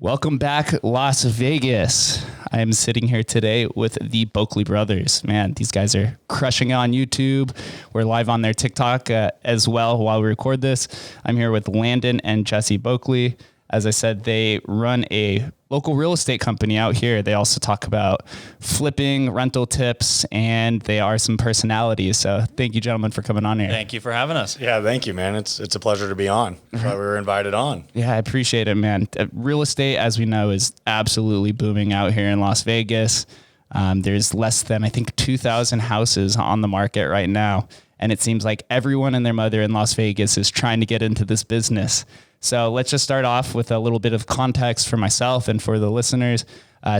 Welcome back, Las Vegas. I am sitting here today with the Boeckle brothers. Man, these guys are crushing it on YouTube. We're live on their TikTok as well while we record this. I'm here with Landon and Jesse Boeckle. As I said, they run a local real estate company out here. They also talk about flipping, rental tips, and they are some personalities. So thank you, gentlemen, for coming on here. Thank you for having us. Yeah, thank you, man. It's a pleasure to be on. That's why we were invited on. Yeah, I appreciate it, man. Real estate, as we know, is absolutely booming out here in Las Vegas. There's less than, I think, 2,000 houses on the market right now. And it seems like everyone and their mother in Las Vegas is trying to get into this business. So let's just start off with a little bit of context for myself and for the listeners.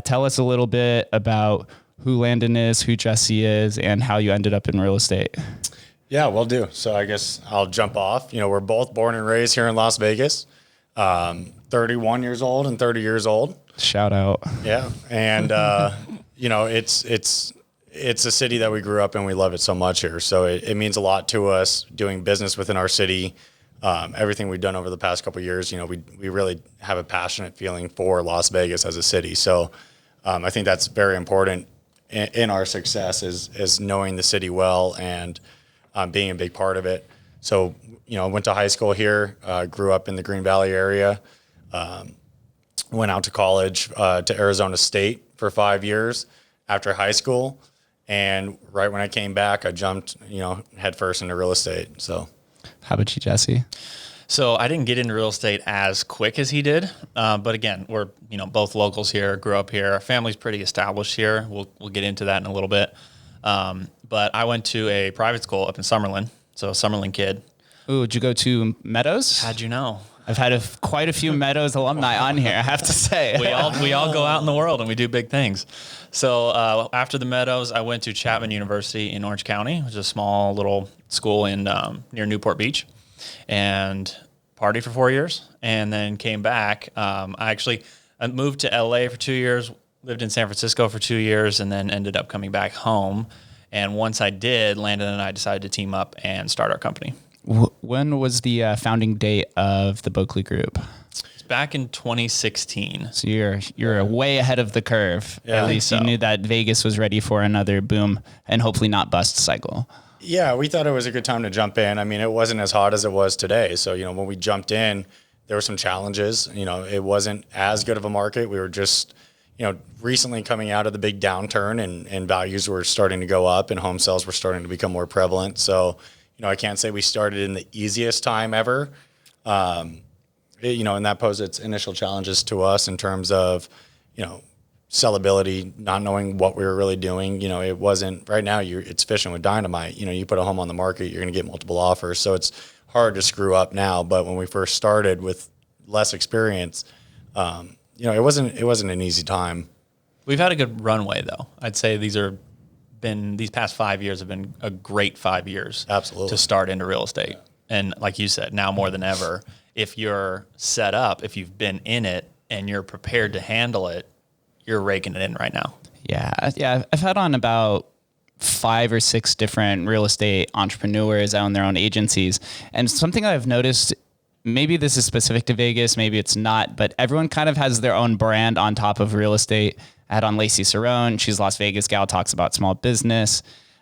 Tell us a little bit about who Landon is, who Jesse is, and how you ended up in real estate. Yeah, will do. So I guess I'll jump off. You know, we're both born and raised here in Las Vegas, 31 years old and 30 years old. Shout out. Yeah. And, you know, it's a city that we grew up in. We love it so much here. So it means a lot to us doing business within our city. Everything we've done over the past couple of years, you know, we really have a passionate feeling for Las Vegas as a city. So I think that's very important in our success is knowing the city well and being a big part of it. So, you know, I went to high school here, grew up in the Green Valley area, went out to college to Arizona State for 5 years after high school. And right when I came back, I jumped, you know, headfirst into real estate. So. How about you, Jesse? So I didn't get into real estate as quick as he did, but again, we're both locals here, grew up here. Our family's pretty established here. We'll get into that in a little bit. But I went to a private school up in Summerlin, so a Summerlin kid. Ooh, did you go to Meadows? How'd you know? I've had quite a few Meadows alumni on here, I have to say. We all go out in the world and we do big things. So after the Meadows, I went to Chapman University in Orange County, which is a small little school in near Newport Beach, and partied for 4 years, and then came back. I moved to LA for 2 years, lived in San Francisco for 2 years, and then ended up coming back home. And once I did, Landon and I decided to team up and start our company. When was the founding date of the Boeckle Group? It's back in 2016. So you're way ahead of the curve. Yeah, At least you knew that Vegas was ready for another boom and hopefully not bust cycle. Yeah, we thought it was a good time to jump in. I mean, it wasn't as hot as it was today. So, you know, when we jumped in, there were some challenges. You know, it wasn't as good of a market. We were just, you know, recently coming out of the big downturn and values were starting to go up and home sales were starting to become more prevalent. So, you know, I can't say we started in the easiest time ever, you know, and that posed its initial challenges to us in terms of, you know, sellability, not knowing what we were really doing. You know, it wasn't right now. It's fishing with dynamite. You know, you put a home on the market, you're going to get multiple offers. So it's hard to screw up now. But when we first started with less experience, you know, it wasn't an easy time. We've had a good runway, though. I'd say these past 5 years have been a great 5 years. Absolutely. To start into real estate. And like you said, now more than ever, if you're set up, if you've been in it and you're prepared to handle it, you're raking it in right now. Yeah. I've had on about 5 or 6 different real estate entrepreneurs that own their own agencies. And something I've noticed, maybe this is specific to Vegas, maybe it's not, but everyone kind of has their own brand on top of real estate. I had on Lacey Cerrone. She's a Las Vegas gal, talks about small business.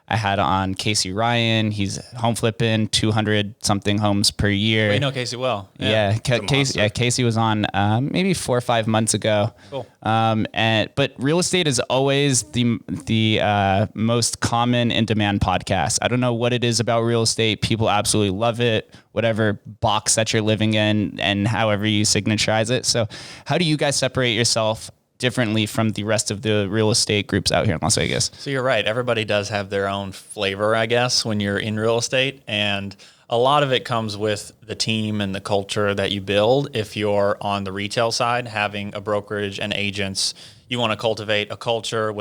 I had on Casey Ryan. He's home flipping 200 something homes per year. We know Casey well. Yeah, Casey was on maybe 4 or 5 months ago. Cool. But real estate is always the most common in demand podcast. I don't know what it is about real estate. People absolutely love it, whatever box that you're living in and however you signaturize it. So how do you guys separate yourself differently from the rest of the real estate groups out here in Las Vegas? So you're right. Everybody does have their own flavor, I guess, when you're in real estate. And a lot of it comes with the team and the culture that you build. If you're on the retail side, having a brokerage and agents, you want to cultivate a culture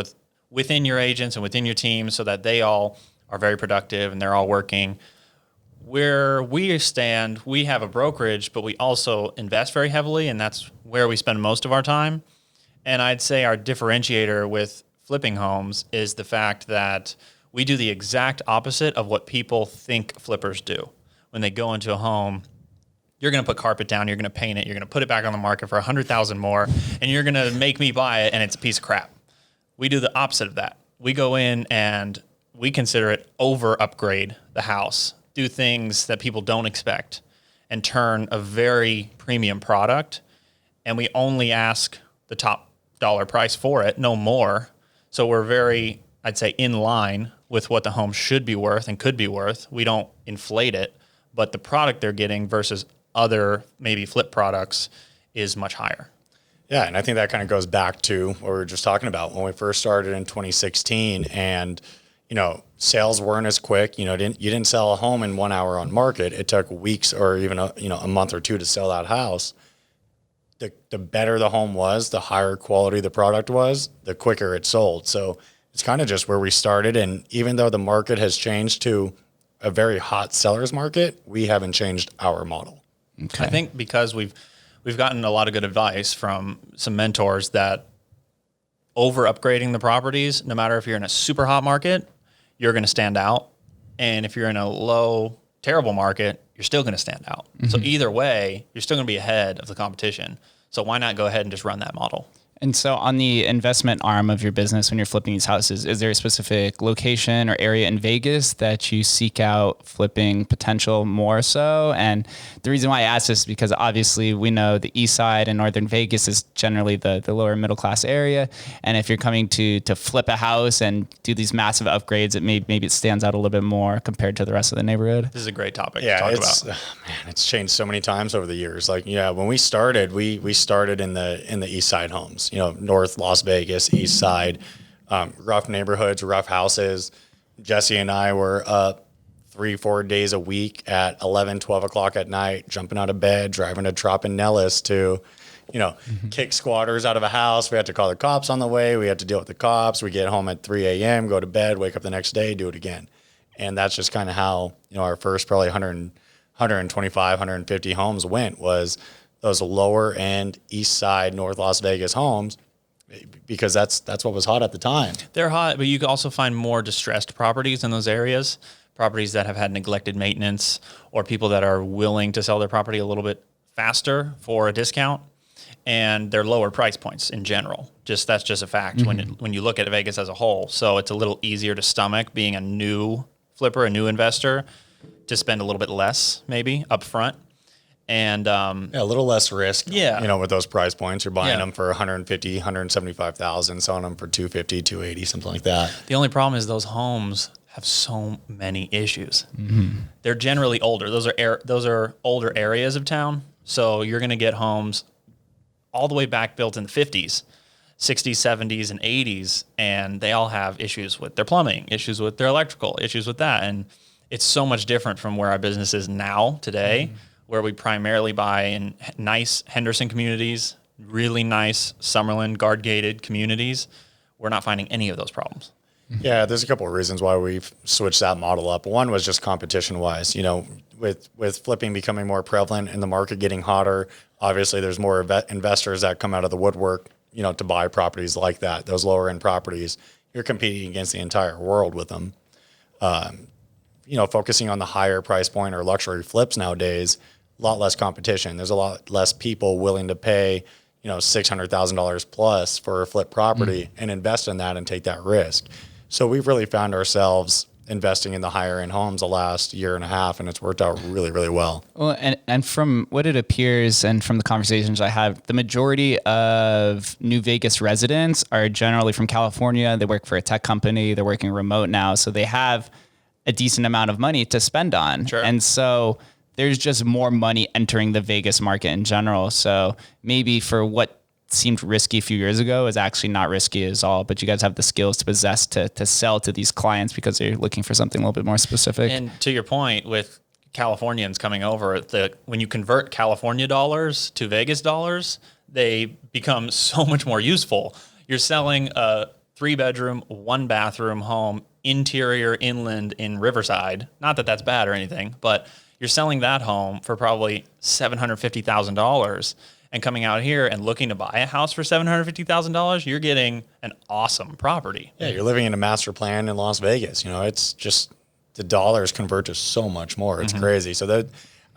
within your agents and within your team so that they all are very productive and they're all working. Where we stand, we have a brokerage, but we also invest very heavily, and that's where we spend most of our time. And I'd say our differentiator with flipping homes is the fact that we do the exact opposite of what people think flippers do. When they go into a home, You're going to put carpet down, you're going to paint it, you're going to put it back on the market for $100,000 more, and you're going to make me buy it, and it's a piece of crap. We do the opposite of that. We go in and we consider it over upgrade the house, do things that people don't expect, and turn a very premium product. And we only ask the top dollar price for it, no more. So we're very, I'd say, in line with what the home should be worth and could be worth. We don't inflate it, but the product they're getting versus other maybe flip products is much higher. Yeah, and I think that kind of goes back to what we were just talking about when we first started in 2016, and sales weren't as quick. You didn't sell a home in 1 hour on market. It took weeks or even a month or two to sell that house. The better the home was, the higher quality the product was, the quicker it sold. So it's kind of just where we started. And even though the market has changed to a very hot seller's market, we haven't changed our model. Okay. I think because we've gotten a lot of good advice from some mentors that over upgrading the properties, no matter if you're in a super hot market, you're going to stand out. And if you're in a low, terrible market, you're still going to stand out. Mm-hmm. So either way, you're still going to be ahead of the competition. So why not go ahead and just run that model? And so on the investment arm of your business, when you're flipping these houses, is there a specific location or area in Vegas that you seek out flipping potential more so? And the reason why I ask this is because obviously we know the east side and northern Vegas is generally the lower middle class area. And if you're coming to flip a house and do these massive upgrades, maybe it stands out a little bit more compared to the rest of the neighborhood. This is a great topic to talk about. Man, it's changed so many times over the years. When we started, we started in the east side homes. North Las Vegas, east side, rough neighborhoods, rough houses. Jesse and I were up 3-4 days a week at 11, 12 o'clock at night, jumping out of bed, driving to Tropinellis to, kick squatters out of a house. We had to call the cops on the way. We had to deal with the cops. We get home at 3 a.m., go to bed, wake up the next day, do it again. And that's just kind of how, our first probably 125, 150 homes went, was those lower end east side North Las Vegas homes, because that's what was hot at the time. They're hot, but you can also find more distressed properties in those areas, properties that have had neglected maintenance, or people that are willing to sell their property a little bit faster for a discount, and they're lower price points in general. That's just a fact. Mm-hmm. when you look at Vegas as a whole. So it's a little easier to stomach being a new flipper, a new investor, to spend a little bit less maybe up front. And a little less risk. Yeah. With those price points, you're buying them for 150, 175,000, selling them for 250, 280, something like that. The only problem is those homes have so many issues. Mm-hmm. They're generally older. Those are older areas of town. So you're going to get homes all the way back built in the 50s, 60s, 70s, and 80s, and they all have issues with their plumbing, issues with their electrical, issues with that. And it's so much different from where our business is now today. Mm-hmm. Where we primarily buy in nice Henderson communities, really nice Summerlin guard-gated communities. We're not finding any of those problems. Yeah, there's a couple of reasons why we've switched that model up. One was just competition-wise. With flipping becoming more prevalent and the market getting hotter, obviously there's more investors that come out of the woodwork, to buy properties like that, those lower-end properties. You're competing against the entire world with them. Focusing on the higher price point or luxury flips nowadays, a lot less competition. There's a lot less people willing to pay, $600,000 plus for a flip property and invest in that and take that risk. So we've really found ourselves investing in the higher end homes the last year and a half, and it's worked out really, really well. Well, and from what it appears and from the conversations I have, the majority of New Vegas residents are generally from California. They work for a tech company. They're working remote now. So they have a decent amount of money to spend on. Sure. And so there's just more money entering the Vegas market in general. So maybe for what seemed risky a few years ago is actually not risky at all, but you guys have the skills to possess to sell to these clients because they're looking for something a little bit more specific. And to your point, with Californians coming over, when you convert California dollars to Vegas dollars, they become so much more useful. You're selling a 3-bedroom, 1-bathroom home, interior inland in Riverside. Not that that's bad or anything, but you're selling that home for probably $750,000, and coming out here and looking to buy a house for $750,000, you're getting an awesome property. Yeah, you're living in a master plan in Las Vegas. It's just the dollars convert to so much more. It's crazy. So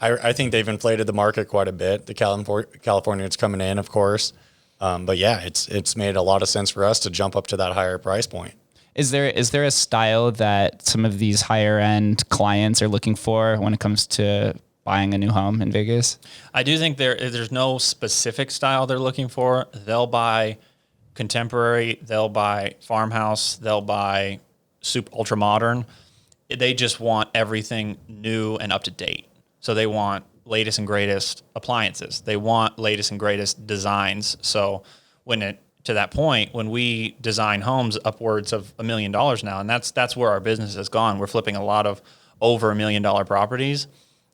I think they've inflated the market quite a bit. The Californians coming in, of course. But yeah, it's made a lot of sense for us to jump up to that higher price point. Is there a style that some of these higher end clients are looking for when it comes to buying a new home in Vegas? I do think there's no specific style they're looking for. They'll buy contemporary, they'll buy farmhouse, they'll buy super ultra modern. They just want everything new and up to date. So they want latest and greatest appliances. They want latest and greatest designs. So to that point, when we design homes upwards of $1 million now, and that's where our business has gone. We're flipping a lot of over $1 million properties.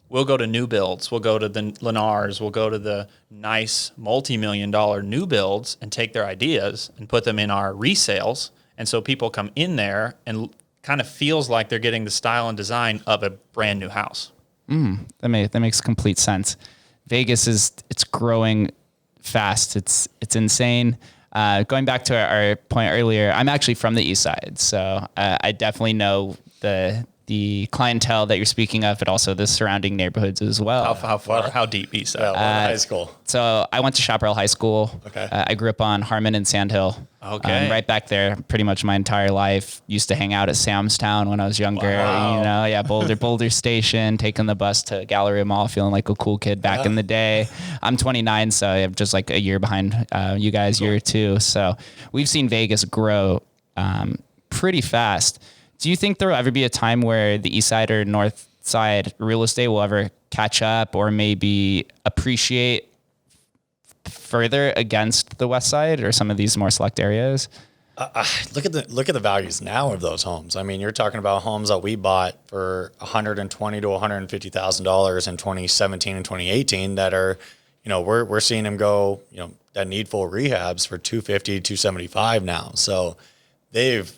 We'll go to new builds. We'll go to the Lennars. We'll go to the nice multi-million-dollar new builds and take their ideas and put them in our resales. And so people come in there and kind of feels like they're getting the style and design of a brand new house. That makes complete sense. Vegas it's growing fast. It's insane. Going back to our point earlier, I'm actually from the East Side, so I definitely know the clientele that you're speaking of, but also the surrounding neighborhoods as well. How far? How deep East Side? High school. So I went to Chaparral High School. Okay. I grew up on Harmon and Sandhill. Okay. Right back there, pretty much my entire life. Used to hang out at Sam's Town when I was younger. Wow. Boulder Station, taking the bus to Gallery Mall, feeling like a cool kid back in the day. I'm 29, so I'm just like a year behind you guys, year or two. So we've seen Vegas grow pretty fast. Do you think there will ever be a time where the East Side or North Side real estate will ever catch up or maybe appreciate further against the West Side or some of these more select areas? Look at the values now of those homes. I mean, you're talking about homes that we bought for $120,000 to $150,000 in 2017 and 2018 that are, we're seeing them go, that need full rehabs for $250,000, $275,000 now. So they've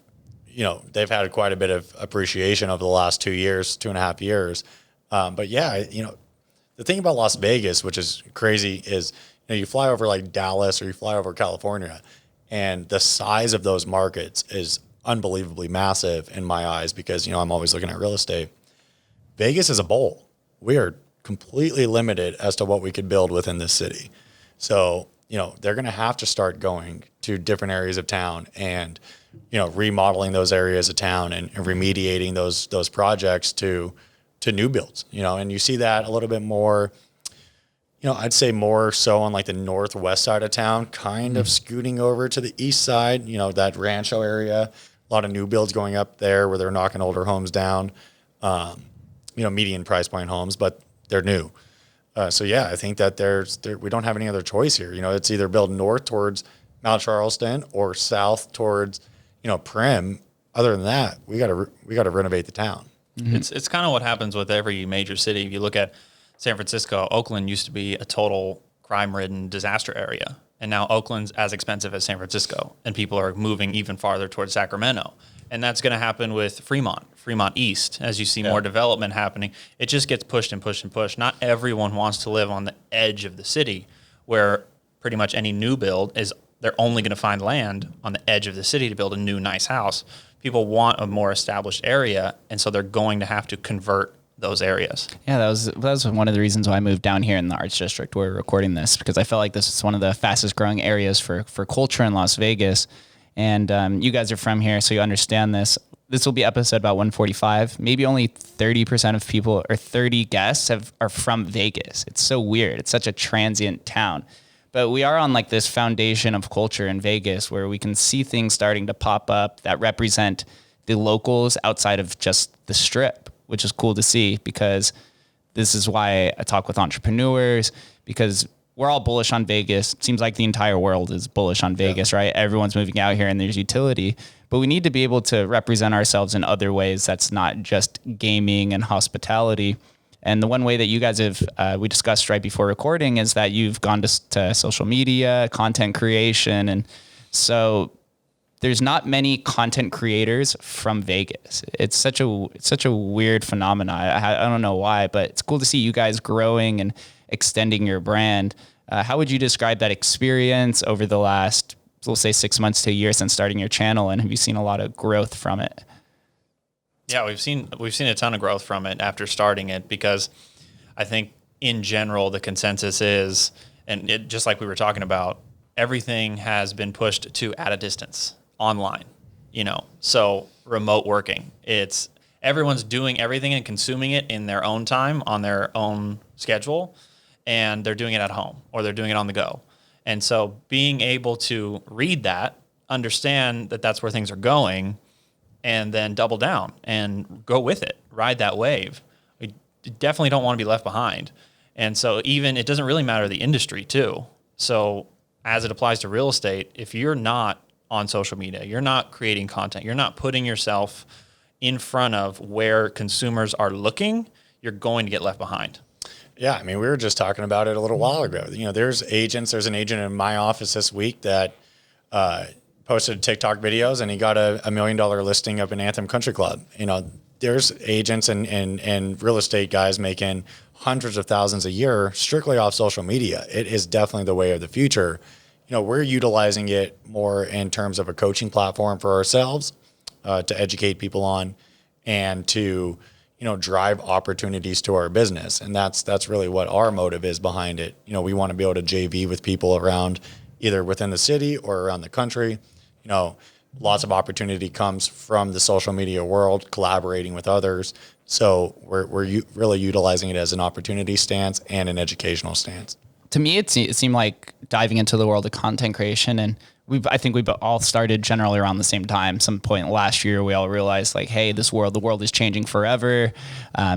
had quite a bit of appreciation over the last 2.5 years. But yeah, the thing about Las Vegas, which is crazy, is you fly over like Dallas or you fly over California, and the size of those markets is unbelievably massive in my eyes because I'm always looking at real estate. Vegas is a bowl. We are completely limited as to what we could build within this city. So they're going to have to start going to different areas of town and remodeling those areas of town and remediating those projects to new builds, and you see that a little bit more, I'd say more so on like the northwest side of town, kind of scooting over to the east side, that Rancho area, a lot of new builds going up there where they're knocking older homes down, median price point homes, but they're new. So yeah, I think that we don't have any other choice here. It's either build north towards Mount Charleston or south towards, Prim. Other than that, we got to renovate the town. Mm-hmm. It's kind of what happens with every major city. If you look at San Francisco, Oakland used to be a total crime-ridden disaster area, and now Oakland's as expensive as San Francisco, and people are moving even farther towards Sacramento. And that's going to happen with Fremont East, as you see more development happening. It just gets pushed and pushed and pushed. Not everyone wants to live on the edge of the city, where pretty much any new build they're only going to find land on the edge of the city to build a new nice house. People want a more established area, and so they're going to have to convert those areas. Yeah, that was one of the reasons why I moved down here in the Arts District where we're recording this, because I felt like this is one of the fastest growing areas for culture in Las Vegas. And you guys are from here, so you understand this. This will be episode about 145. Maybe only 30% of people or 30 guests are from Vegas. It's so weird. It's such a transient town. But we are on like this foundation of culture in Vegas where we can see things starting to pop up that represent the locals outside of just the Strip, which is cool to see because this is why I talk with entrepreneurs, because we're all bullish on Vegas. It seems like the entire world is bullish on Vegas, right? Everyone's moving out here and there's utility, but we need to be able to represent ourselves in other ways that's not just gaming and hospitality. And the one way that you guys have, we discussed right before recording, is that you've gone to social media, content creation. And so there's not many content creators from Vegas. It's such a weird phenomenon. I don't know why, but it's cool to see you guys growing and extending your brand. How would you describe that experience over the last, we'll say 6 months to a year since starting your channel? And have you seen a lot of growth from it? Yeah, we've seen a ton of growth from it after starting it, because I think in general, the consensus is, and it, just like we were talking about, everything has been pushed to at a distance, online, so remote working. It's everyone's doing everything and consuming it in their own time on their own schedule, and they're doing it at home or they're doing it on the go. And so being able to read that, understand that that's where things are going, and then double down and go with it, ride that wave. We definitely don't want to be left behind. And so even, it doesn't really matter the industry too. So as it applies to real estate, if you're not on social media, you're not creating content, you're not putting yourself in front of where consumers are looking, you're going to get left behind. Yeah, I mean, we were just talking about it a little while ago. There's an agent in my office this week that posted TikTok videos, and he got a $1 million listing up in Anthem Country Club. There's agents and real estate guys making hundreds of thousands a year strictly off social media. It is definitely the way of the future. We're utilizing it more in terms of a coaching platform for ourselves to educate people on and to, drive opportunities to our business. And that's really what our motive is behind it. We want to be able to JV with people around either within the city or around the country. Lots of opportunity comes from the social media world, collaborating with others. So we're really utilizing it as an opportunity stance and an educational stance. To me, it seemed like diving into the world of content creation, and I think we've all started generally around the same time. Some point last year, we all realized like, hey, the world is changing forever.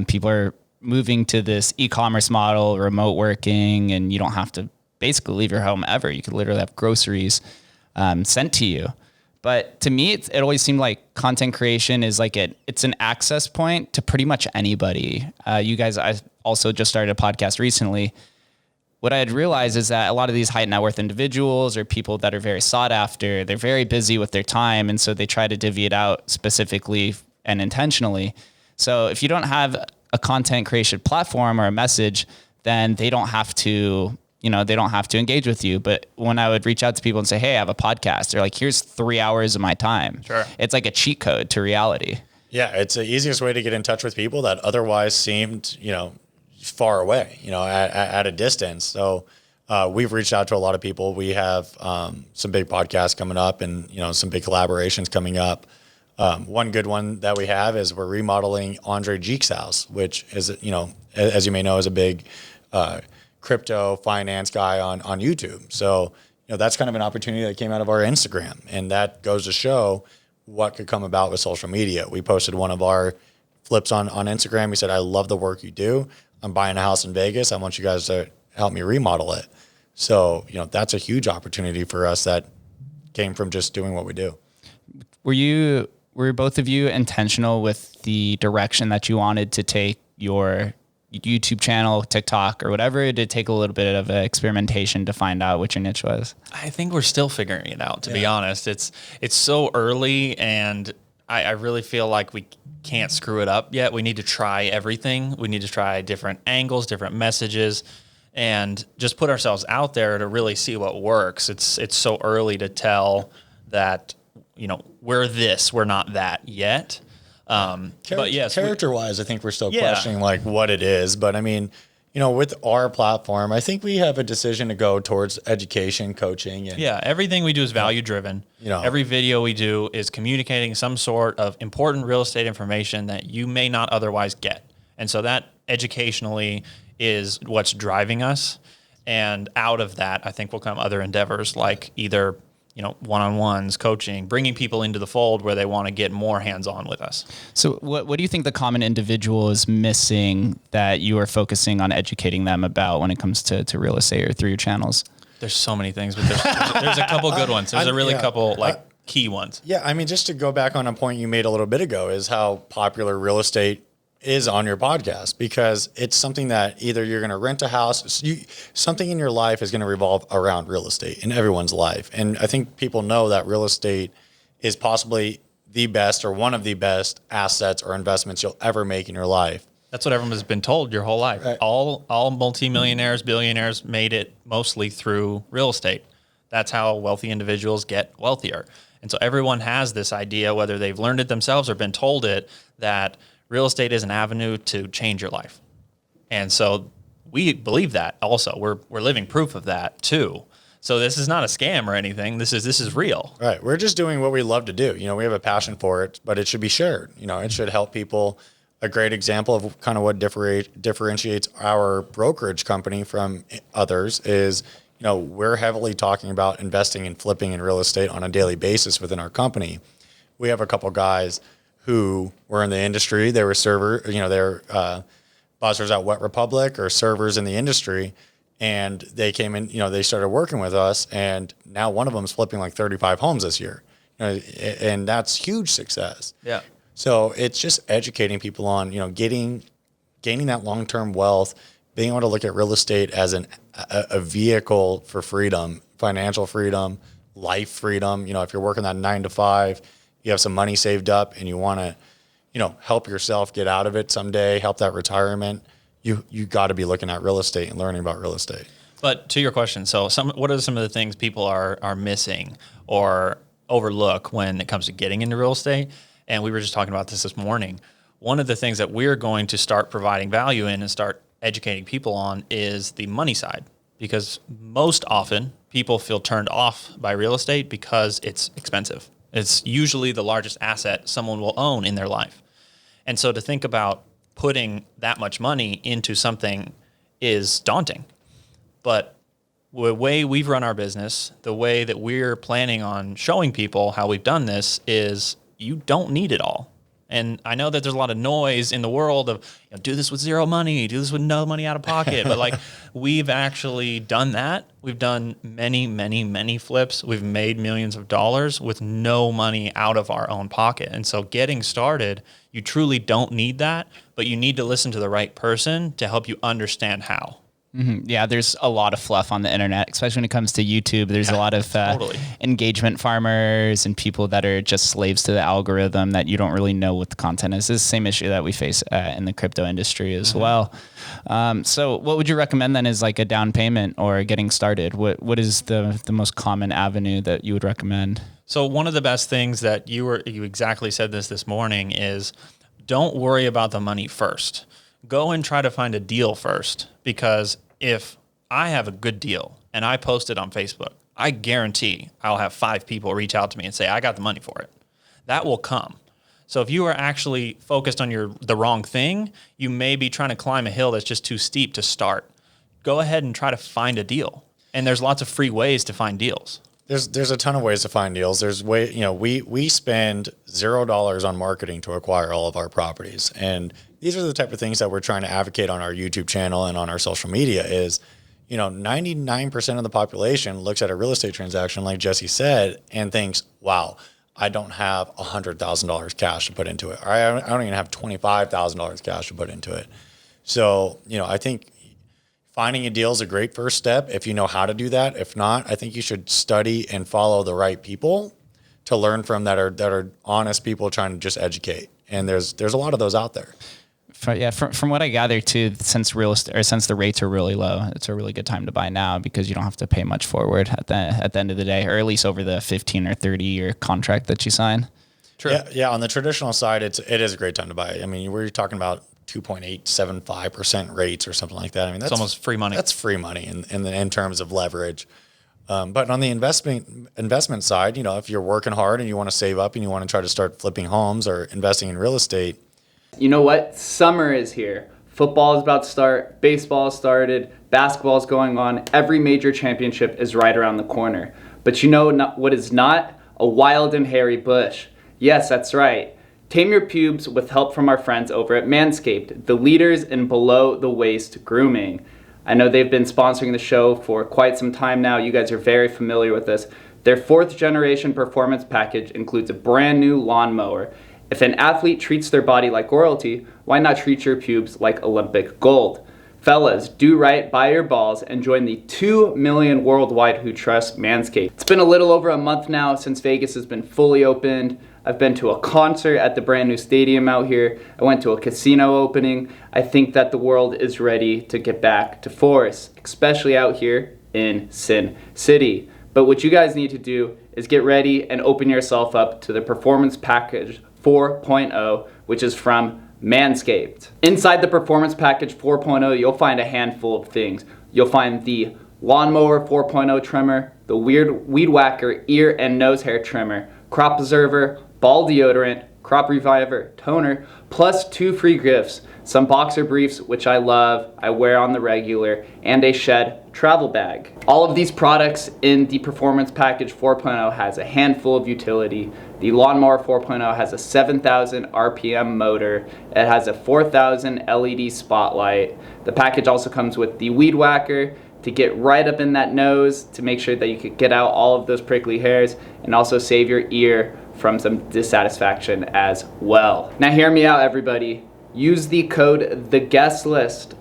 People are moving to this e-commerce model, remote working, and you don't have to basically leave your home ever. You could literally have groceries sent to you. But to me, it always seemed like content creation is like it's an access point to pretty much anybody. You guys, I also just started a podcast recently. What I had realized is that a lot of these high net worth individuals or people that are very sought after, they're very busy with their time. And so they try to divvy it out specifically and intentionally. So if you don't have a content creation platform or a message, then they don't have to engage with you. But when I would reach out to people and say, hey, I have a podcast, they're like, here's 3 hours of my time. Sure. It's like a cheat code to reality. Yeah, it's the easiest way to get in touch with people that otherwise seemed, far away, at a distance. So we've reached out to a lot of people. We have some big podcasts coming up and, some big collaborations coming up. One good one that we have is we're remodeling Andre Jeek's house, which is, as you may know, is a big crypto finance guy on YouTube. So, that's kind of an opportunity that came out of our Instagram, and that goes to show what could come about with social media. We posted one of our flips on Instagram. We said, I love the work you do. I'm buying a house in Vegas. I want you guys to help me remodel it. So, that's a huge opportunity for us that came from just doing what we do. Were both of you intentional with the direction that you wanted to take your YouTube channel, TikTok, or whatever? Did it take a little bit of experimentation to find out what your niche was? I think we're still figuring it out, to be honest. It's so early, and I really feel like we can't screw it up yet. We need to try everything. We need to try different angles, different messages, and just put ourselves out there to really see what works. It's so early to tell that, we're this, we're not that yet. But yes, character-wise, I think we're still questioning like what it is. But I mean, with our platform, I think we have a decision to go towards education, coaching. And, everything we do is value-driven. Every video we do is communicating some sort of important real estate information that you may not otherwise get. And so that educationally is what's driving us. And out of that, I think will come other endeavors like either one-on-ones, coaching, bringing people into the fold where they want to get more hands-on with us. So what do you think the common individual is missing that you are focusing on educating them about when it comes to real estate or through your channels? There's so many things, but there's a couple good ones. There's a couple key ones. Yeah, I mean, just to go back on a point you made a little bit ago is how popular real estate is on your podcast, because it's something that either you're going to rent a house, something in your life is going to revolve around real estate in everyone's life. And I think people know that real estate is possibly the best or one of the best assets or investments you'll ever make in your life. That's what everyone has been told your whole life. Right. All multimillionaires, billionaires made it mostly through real estate. That's how wealthy individuals get wealthier. And so everyone has this idea, whether they've learned it themselves or been told it, that real estate is an avenue to change your life. And so we believe that also. We're living proof of that too. So this is not a scam or anything. This is real. Right. We're just doing what we love to do. We have a passion for it, but it should be shared. It should help people. A great example of kind of what differentiates our brokerage company from others is, we're heavily talking about investing and flipping in real estate on a daily basis within our company. We have a couple guys who were in the industry. They were they're buzzers at Wet Republic or servers in the industry. And they came in, they started working with us, and now one of them is flipping like 35 homes this year. And that's huge success. Yeah. So it's just educating people on, gaining that long-term wealth, being able to look at real estate as a vehicle for freedom, financial freedom, life freedom. If you're working that 9 to 5, you have some money saved up and you want to, help yourself get out of it someday, help that retirement. You got to be looking at real estate and learning about real estate. But to your question, so what are some of the things people are missing or overlook when it comes to getting into real estate? And we were just talking about this morning. One of the things that we're going to start providing value in and start educating people on is the money side, because most often people feel turned off by real estate because it's expensive. It's usually the largest asset someone will own in their life. And so to think about putting that much money into something is daunting. But the way we've run our business, the way that we're planning on showing people how we've done this is you don't need it all. And I know that there's a lot of noise in the world of do this with zero money, do this with no money out of pocket. But we've actually done that. We've done many, many, many flips. We've made millions of dollars with no money out of our own pocket. And so getting started, you truly don't need that, but you need to listen to the right person to help you understand how. Mm-hmm. Yeah, there's a lot of fluff on the internet, especially when it comes to YouTube. There's a lot of engagement farmers and people that are just slaves to the algorithm that you don't really know what the content is. It's the same issue that we face in the crypto industry as well. So what would you recommend then is like a down payment or getting started? What is the most common avenue that you would recommend? So one of the best things that you exactly said this morning is don't worry about the money first. Go and try to find a deal first, because if I have a good deal and I post it on Facebook, I guarantee I'll have 5 people reach out to me and say, I got the money for it. That will come. So if you are actually focused on the wrong thing, you may be trying to climb a hill that's just too steep to start. Go ahead and try to find a deal. And there's lots of free ways to find deals. There's a ton of ways to find deals. We spend $0 on marketing to acquire all of our properties. And these are the type of things that we're trying to advocate on our YouTube channel and on our social media is, 99% of the population looks at a real estate transaction, like Jesse said, and thinks, wow, I don't have $100,000 cash to put into it. Or I don't even have $25,000 cash to put into it. So, I think finding a deal is a great first step if you know how to do that. If not, I think you should study and follow the right people to learn from that are honest people trying to just educate. And there's a lot of those out there. From what I gather too, since the rates are really low, it's a really good time to buy now because you don't have to pay much forward at the end of the day, or at least over the 15 or 30 year contract that you sign. True. Yeah. On the traditional side, it is a great time to buy. I mean, we're talking about 2.875% rates or something like that. I mean, that's almost free money. That's free money in terms of leverage. But on the investment side, if you're working hard and you want to save up and you want to try to start flipping homes or investing in real estate. You know what? Summer is here. Football is about to start. Baseball has started. Basketball is going on. Every major championship is right around the corner. But you know what is not? A wild and hairy bush. Yes, that's right. Tame your pubes with help from our friends over at Manscaped, the leaders in below-the-waist grooming. I know they've been sponsoring the show for quite some time now. You guys are very familiar with this. Their 4th generation performance package includes a brand new lawnmower. If an athlete treats their body like royalty, why not treat your pubes like Olympic gold? Fellas, do right by your balls and join the 2 million worldwide who trust Manscaped. It's been a little over a month now since Vegas has been fully opened. I've been to a concert at the brand new stadium out here. I went to a casino opening. I think that the world is ready to get back to force, especially out here in Sin City. But what you guys need to do is get ready and open yourself up to the Performance Package 4.0, which is from Manscaped. Inside the Performance Package 4.0, you'll find a handful of things. You'll find the Lawnmower 4.0 trimmer, the Weed Whacker ear and nose hair trimmer, Crop Preserver, ball deodorant, Crop Reviver toner, plus 2 free gifts, some boxer briefs, which I love, I wear on the regular, and a Shed travel bag. All of these products in the Performance Package 4.0 has a handful of utility. The Lawnmower 4.0 has a 7,000 RPM motor. It has a 4,000 LED spotlight. The package also comes with the Weed Whacker to get right up in that nose to make sure that you can get out all of those prickly hairs and also save your ear from some dissatisfaction as well. Now hear me out, everybody. Use the code THEGUESTLIST,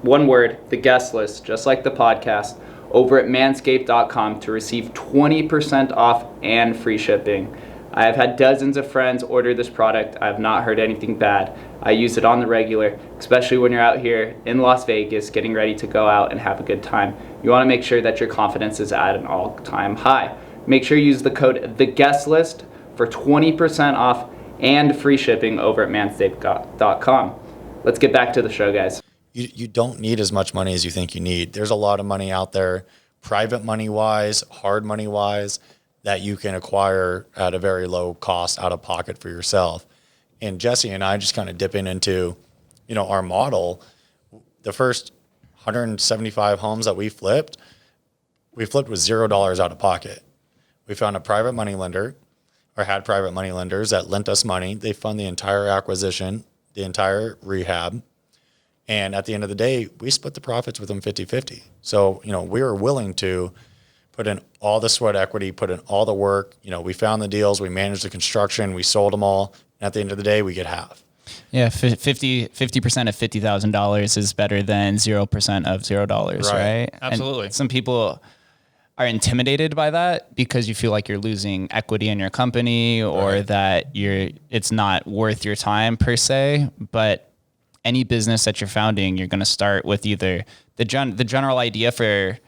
one word, the guest list, just like the podcast, over at manscaped.com to receive 20% off and free shipping. I have had dozens of friends order this product. I have not heard anything bad. I use it on the regular, especially when you're out here in Las Vegas getting ready to go out and have a good time. You want to make sure that your confidence is at an all-time high. Make sure you use the code THEGUESTLIST for 20% off and free shipping over at manscaped.com. Let's get back to the show, guys. You don't need as much money as you think you need. There's a lot of money out there, private money-wise, hard money-wise, that you can acquire at a very low cost out of pocket for yourself. And Jesse and I just kind of dipping into, our model. The first 175 homes that we flipped with $0 out of pocket. We found a private money lender, or had private money lenders that lent us money. They fund the entire acquisition, the entire rehab. And at the end of the day, we split the profits with them 50-50. So, we were willing to put in all the sweat equity, put in all the work. We found the deals, we managed the construction, we sold them all. And at the end of the day, we get half. Yeah, 50% of $50,000 is better than 0% of $0, right? Absolutely. And some people are intimidated by that because you feel like you're losing equity in your company or that it's not worth your time per se. But any business that you're founding, you're going to start with either the general idea for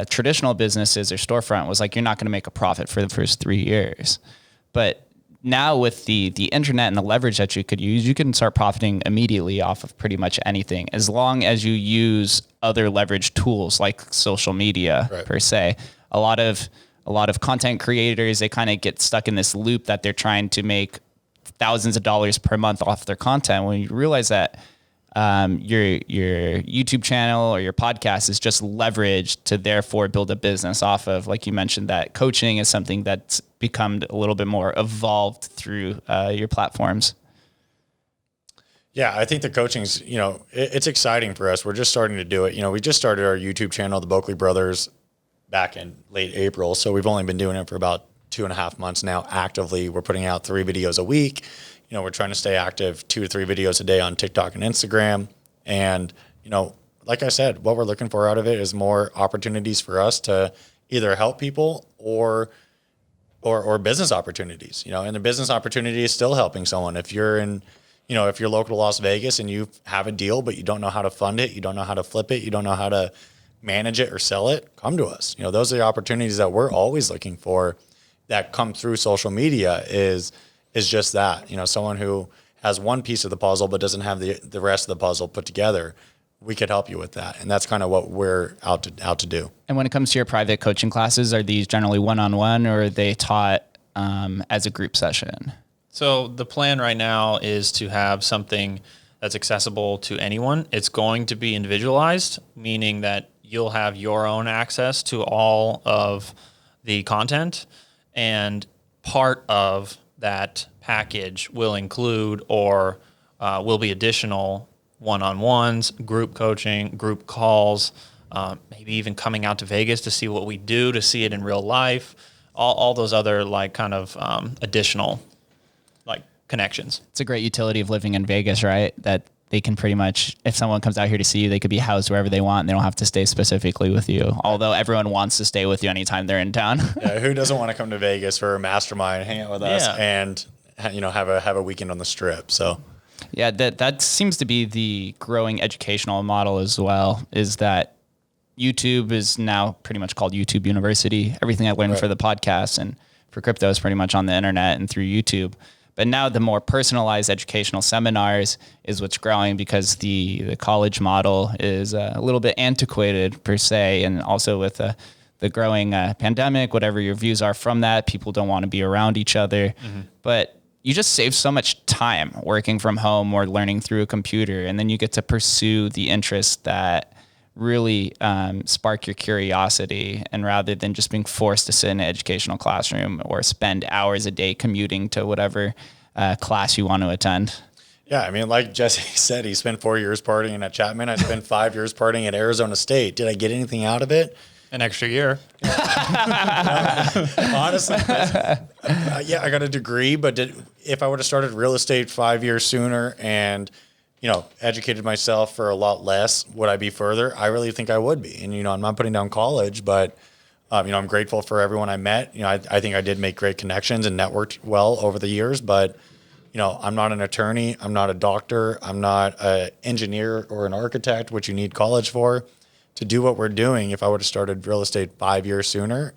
traditional businesses or storefront was like, you're not going to make a profit for the first 3 years. But now with the internet and the leverage that you could use, you can start profiting immediately off of pretty much anything, as long as you use other leverage tools like social media per se. A lot of content creators, they kind of get stuck in this loop that they're trying to make thousands of dollars per month off their content, when you realize that your YouTube channel or your podcast is just leverage to therefore build a business off of. Like you mentioned, that coaching is something that's become a little bit more evolved through your platforms. Yeah, I think the coaching's, it's exciting for us. We're just starting to do it. We just started our YouTube channel, the Boeckle Brothers, back in late April. So we've only been doing it for about 2.5 months now. Actively, we're putting out 3 videos a week. We're trying to stay active 2 to 3 videos a day on TikTok and Instagram. And, like I said, what we're looking for out of it is more opportunities for us to either help people or business opportunities, and the business opportunity is still helping someone. If you're in, if you're local to Las Vegas and you have a deal, but you don't know how to fund it, you don't know how to flip it, you don't know how to manage it or sell it, come to us. Those are the opportunities that we're always looking for that come through social media is just that, someone who has one piece of the puzzle but doesn't have the rest of the puzzle put together. We could help you with that. And that's kind of what we're out to do. And when it comes to your private coaching classes, are these generally one-on-one or are they taught as a group session? So the plan right now is to have something that's accessible to anyone. It's going to be individualized, meaning that you'll have your own access to all of the content, and part of that package will include or will be additional one-on-ones, group coaching, group calls, maybe even coming out to Vegas to see what we do, to see it in real life, all those other additional connections. It's a great utility of living in Vegas, right? That they can pretty much, if someone comes out here to see you, they could be housed wherever they want and they don't have to stay specifically with you. Although everyone wants to stay with you anytime they're in town. Yeah, who doesn't want to come to Vegas for a mastermind, hang out with us, and have a weekend on the Strip? So yeah, that seems to be the growing educational model as well, is that YouTube is now pretty much called YouTube University. Everything I learned for the podcast and for crypto is pretty much on the internet and through YouTube. But now the more personalized educational seminars is what's growing, because the college model is a little bit antiquated per se. And also with the growing pandemic, whatever your views are from that, people don't want to be around each other. But you just save so much time working from home or learning through a computer. And then you get to pursue the interests that really spark your curiosity, and rather than just being forced to sit in an educational classroom or spend hours a day commuting to whatever class you want to attend. Yeah, I mean, like Jesse said, he spent 4 years partying at Chapman. I spent 5 years partying at Arizona State. Did I get anything out of it? An extra year. Honestly, yeah, I got a degree, but if I would have started real estate 5 years sooner and educated myself for a lot less, would I be further? I really think I would be. And, I'm not putting down college, but, I'm grateful for everyone I met. I think I did make great connections and networked well over the years, but, I'm not an attorney. I'm not a doctor. I'm not an engineer or an architect, which you need college for. To do what we're doing, if I would have started real estate 5 years sooner,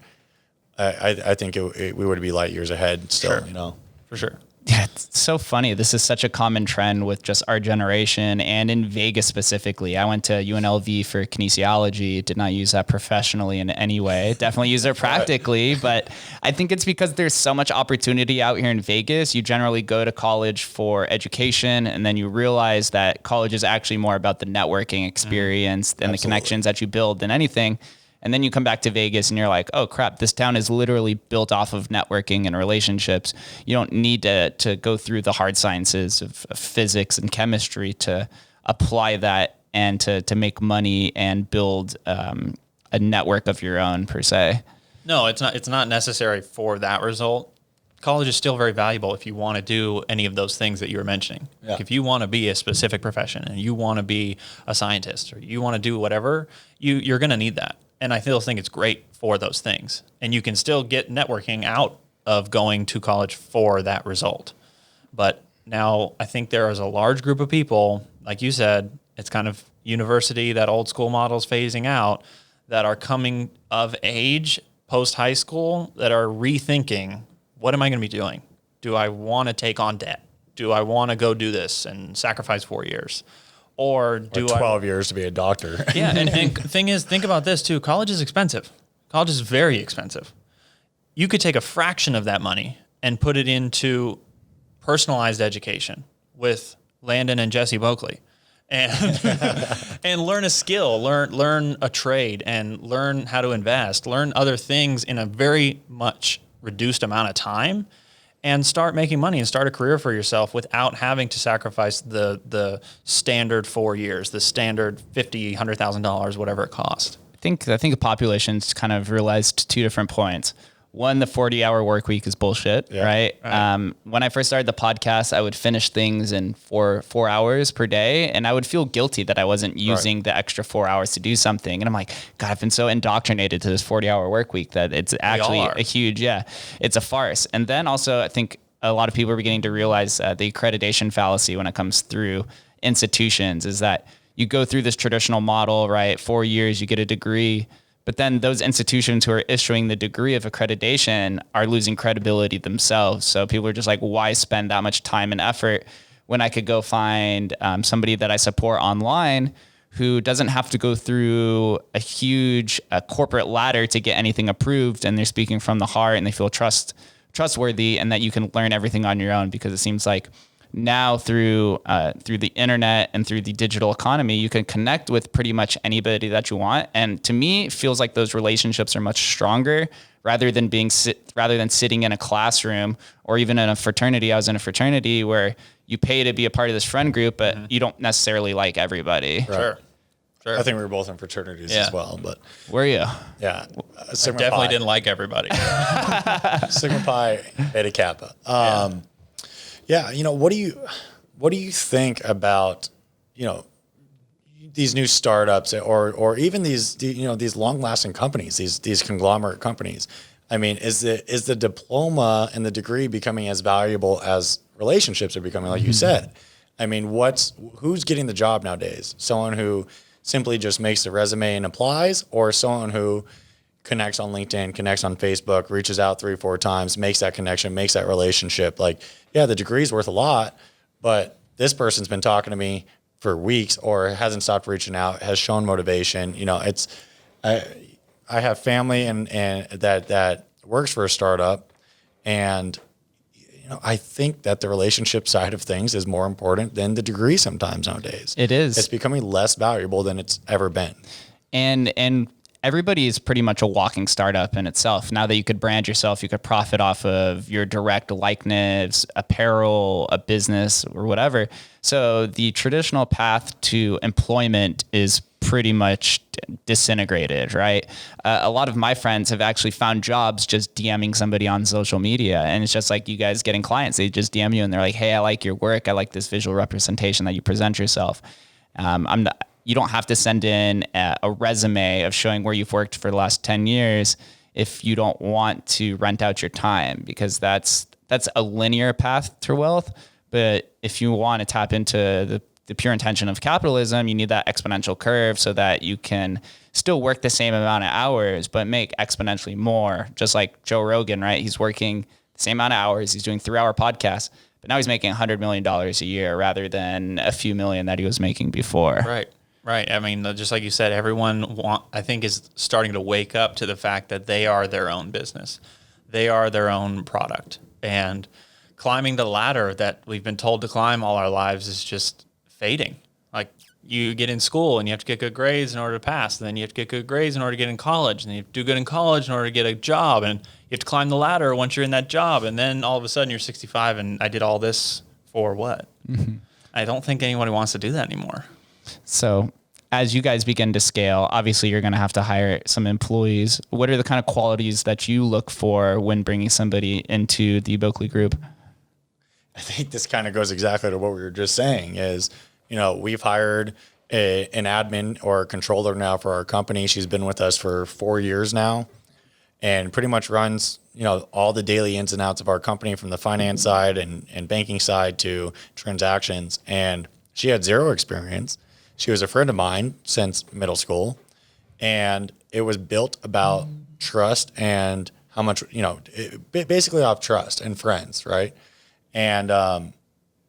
I think we would be light years ahead still, For sure. Yeah, it's so funny. This is such a common trend with just our generation, and in Vegas specifically. I went to UNLV for kinesiology, did not use that professionally in any way. Definitely use it practically, but I think it's because there's so much opportunity out here in Vegas. You generally go to college for education, and then you realize that college is actually more about the networking experience and the connections that you build than anything. And then you come back to Vegas and you're like, oh crap, this town is literally built off of networking and relationships. You don't need to go through the hard sciences of physics and chemistry to apply that and to make money and build a network of your own per se. No, it's not necessary for that result. College is still very valuable if you want to do any of those things that you were mentioning. Yeah. Like if you want to be a specific profession and you want to be a scientist or you want to do whatever, you're going to need that. And I still think it's great for those things. And you can still get networking out of going to college for that result. But now I think there is a large group of people, like you said, it's kind of university, that old school model is phasing out, that are coming of age post high school that are rethinking, what am I going to be doing? Do I want to take on debt? Do I want to go do this and sacrifice 4 years? Or 12 years to be a doctor. Yeah, and thing is, think about this too. College is expensive. College is very expensive. You could take a fraction of that money and put it into personalized education with Landon and Jesse Boeckle, and learn a skill, learn a trade, and learn how to invest, learn other things in a very much reduced amount of time, and start making money and start a career for yourself without having to sacrifice the standard 4 years, the standard $50,000, $100,000, whatever it cost. I think the population's kind of realized two different points. One, the 40-hour work week is bullshit, right? When I first started the podcast, I would finish things in four hours per day, and I would feel guilty that I wasn't using the extra 4 hours to do something. And I'm like, God, I've been so indoctrinated to this 40-hour work week that it's actually a huge, it's a farce. And then also, I think a lot of people are beginning to realize the accreditation fallacy when it comes through institutions is that you go through this traditional model, right? 4 years, you get a degree. But then those institutions who are issuing the degree of accreditation are losing credibility themselves. So people are just like, why spend that much time and effort when I could go find somebody that I support online who doesn't have to go through a huge corporate ladder to get anything approved, and they're speaking from the heart and they feel trustworthy, and that you can learn everything on your own. Because it seems like now through the internet and through the digital economy, you can connect with pretty much anybody that you want. And to me, it feels like those relationships are much stronger rather than sitting in a classroom or even in a fraternity. I was in a fraternity where you pay to be a part of this friend group, but you don't necessarily like everybody. Right. Sure. I think we were both in fraternities as well, but were you? Yeah, I definitely didn't like everybody. Sigma Pi, Beta Kappa. What do you think about, these new startups or even these long-lasting companies, these conglomerate companies? I mean, is the diploma and the degree becoming as valuable as relationships are becoming, like you said? I mean, who's getting the job nowadays? Someone who simply just makes the resume and applies, or someone who connects on LinkedIn, connects on Facebook, reaches out 3-4 times, makes that connection, makes that relationship. Like, yeah, the degree's worth a lot, but this person's been talking to me for weeks or hasn't stopped reaching out, has shown motivation. You know, I have family and that works for a startup, and I think that the relationship side of things is more important than the degree sometimes nowadays. It is. It's becoming less valuable than it's ever been. And everybody is pretty much a walking startup in itself. Now that you could brand yourself, you could profit off of your direct likeness, apparel, a business, or whatever. So the traditional path to employment is pretty much disintegrated, right? A lot of my friends have actually found jobs just DMing somebody on social media. And it's just like you guys getting clients. They just DM you and they're like, hey, I like your work. I like this visual representation that you present yourself. You don't have to send in a resume of showing where you've worked for the last 10 years if you don't want to rent out your time, because that's a linear path to wealth. But if you want to tap into the pure intention of capitalism, you need that exponential curve so that you can still work the same amount of hours, but make exponentially more. Just like Joe Rogan, right? He's working the same amount of hours. He's doing 3-hour podcasts, but now he's making $100 million a year rather than a few million that he was making before. Right. I mean, just like you said, I think is starting to wake up to the fact that they are their own business. They are their own product. And climbing the ladder that we've been told to climb all our lives is just fading. Like, you get in school and you have to get good grades in order to pass. And then you have to get good grades in order to get in college. And then you have to do good in college in order to get a job. And you have to climb the ladder once you're in that job. And then all of a sudden you're 65 and I did all this for what? Mm-hmm. I don't think anybody wants to do that anymore. So as you guys begin to scale, obviously you're going to have to hire some employees. What are the kind of qualities that you look for when bringing somebody into the Boeckle Group? I think this kind of goes exactly to what we were just saying is, we've hired an admin or a controller now for our company. She's been with us for 4 years now and pretty much runs, all the daily ins and outs of our company from the finance side and banking side to transactions. And she had zero experience. She was a friend of mine since middle school, and it was built about trust and how much, basically off trust and friends, right? And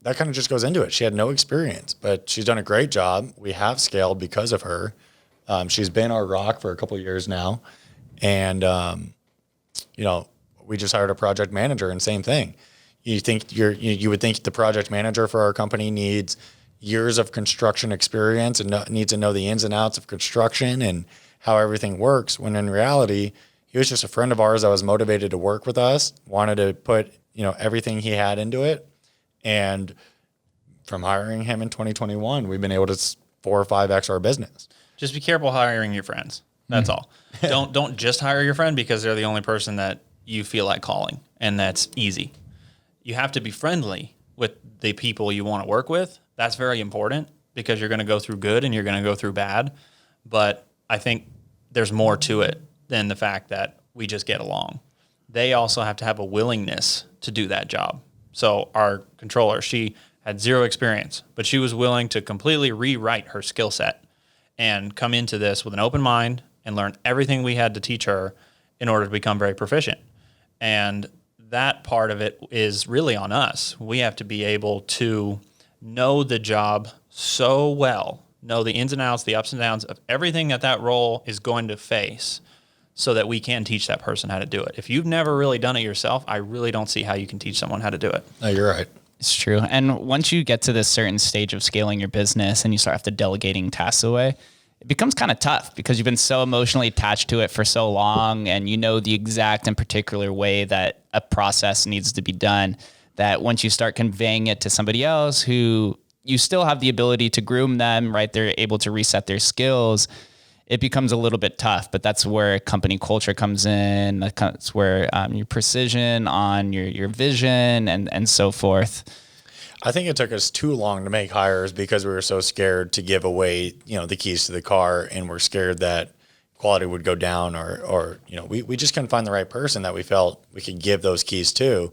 that kind of just goes into it. She had no experience, but she's done a great job. We have scaled because of her. She's been our rock for a couple of years now, and we just hired a project manager, and same thing. You would think the project manager for our company needs years of construction experience and needs to know the ins and outs of construction and how everything works, when in reality, he was just a friend of ours that was motivated to work with us, wanted to put, everything he had into it. And from hiring him in 2021, we've been able to 4 or 5x our business. Just be careful hiring your friends. That's all. Don't just hire your friend because they're the only person that you feel like calling, and that's easy. You have to be friendly with the people you want to work with. That's very important because you're going to go through good and you're going to go through bad. But I think there's more to it than the fact that we just get along. They also have to have a willingness to do that job. So our controller, she had zero experience, but she was willing to completely rewrite her skill set and come into this with an open mind and learn everything we had to teach her in order to become very proficient. And that part of it is really on us. We have to be able to know the job so well, know the ins and outs, the ups and downs of everything that role is going to face, so that we can teach that person how to do it. If you've never really done it yourself, I really don't see how you can teach someone how to do it. No, you're right. It's true. And once you get to this certain stage of scaling your business and you start after delegating tasks away, it becomes kind of tough because you've been so emotionally attached to it for so long, and you know the exact and particular way that a process needs to be done, that once you start conveying it to somebody else who you still have the ability to groom them, right? They're able to reset their skills. It becomes a little bit tough, but that's where company culture comes in. That's where your precision on your vision and so forth. I think it took us too long to make hires because we were so scared to give away, the keys to the car, and we're scared that quality would go down, or we just couldn't find the right person that we felt we could give those keys to.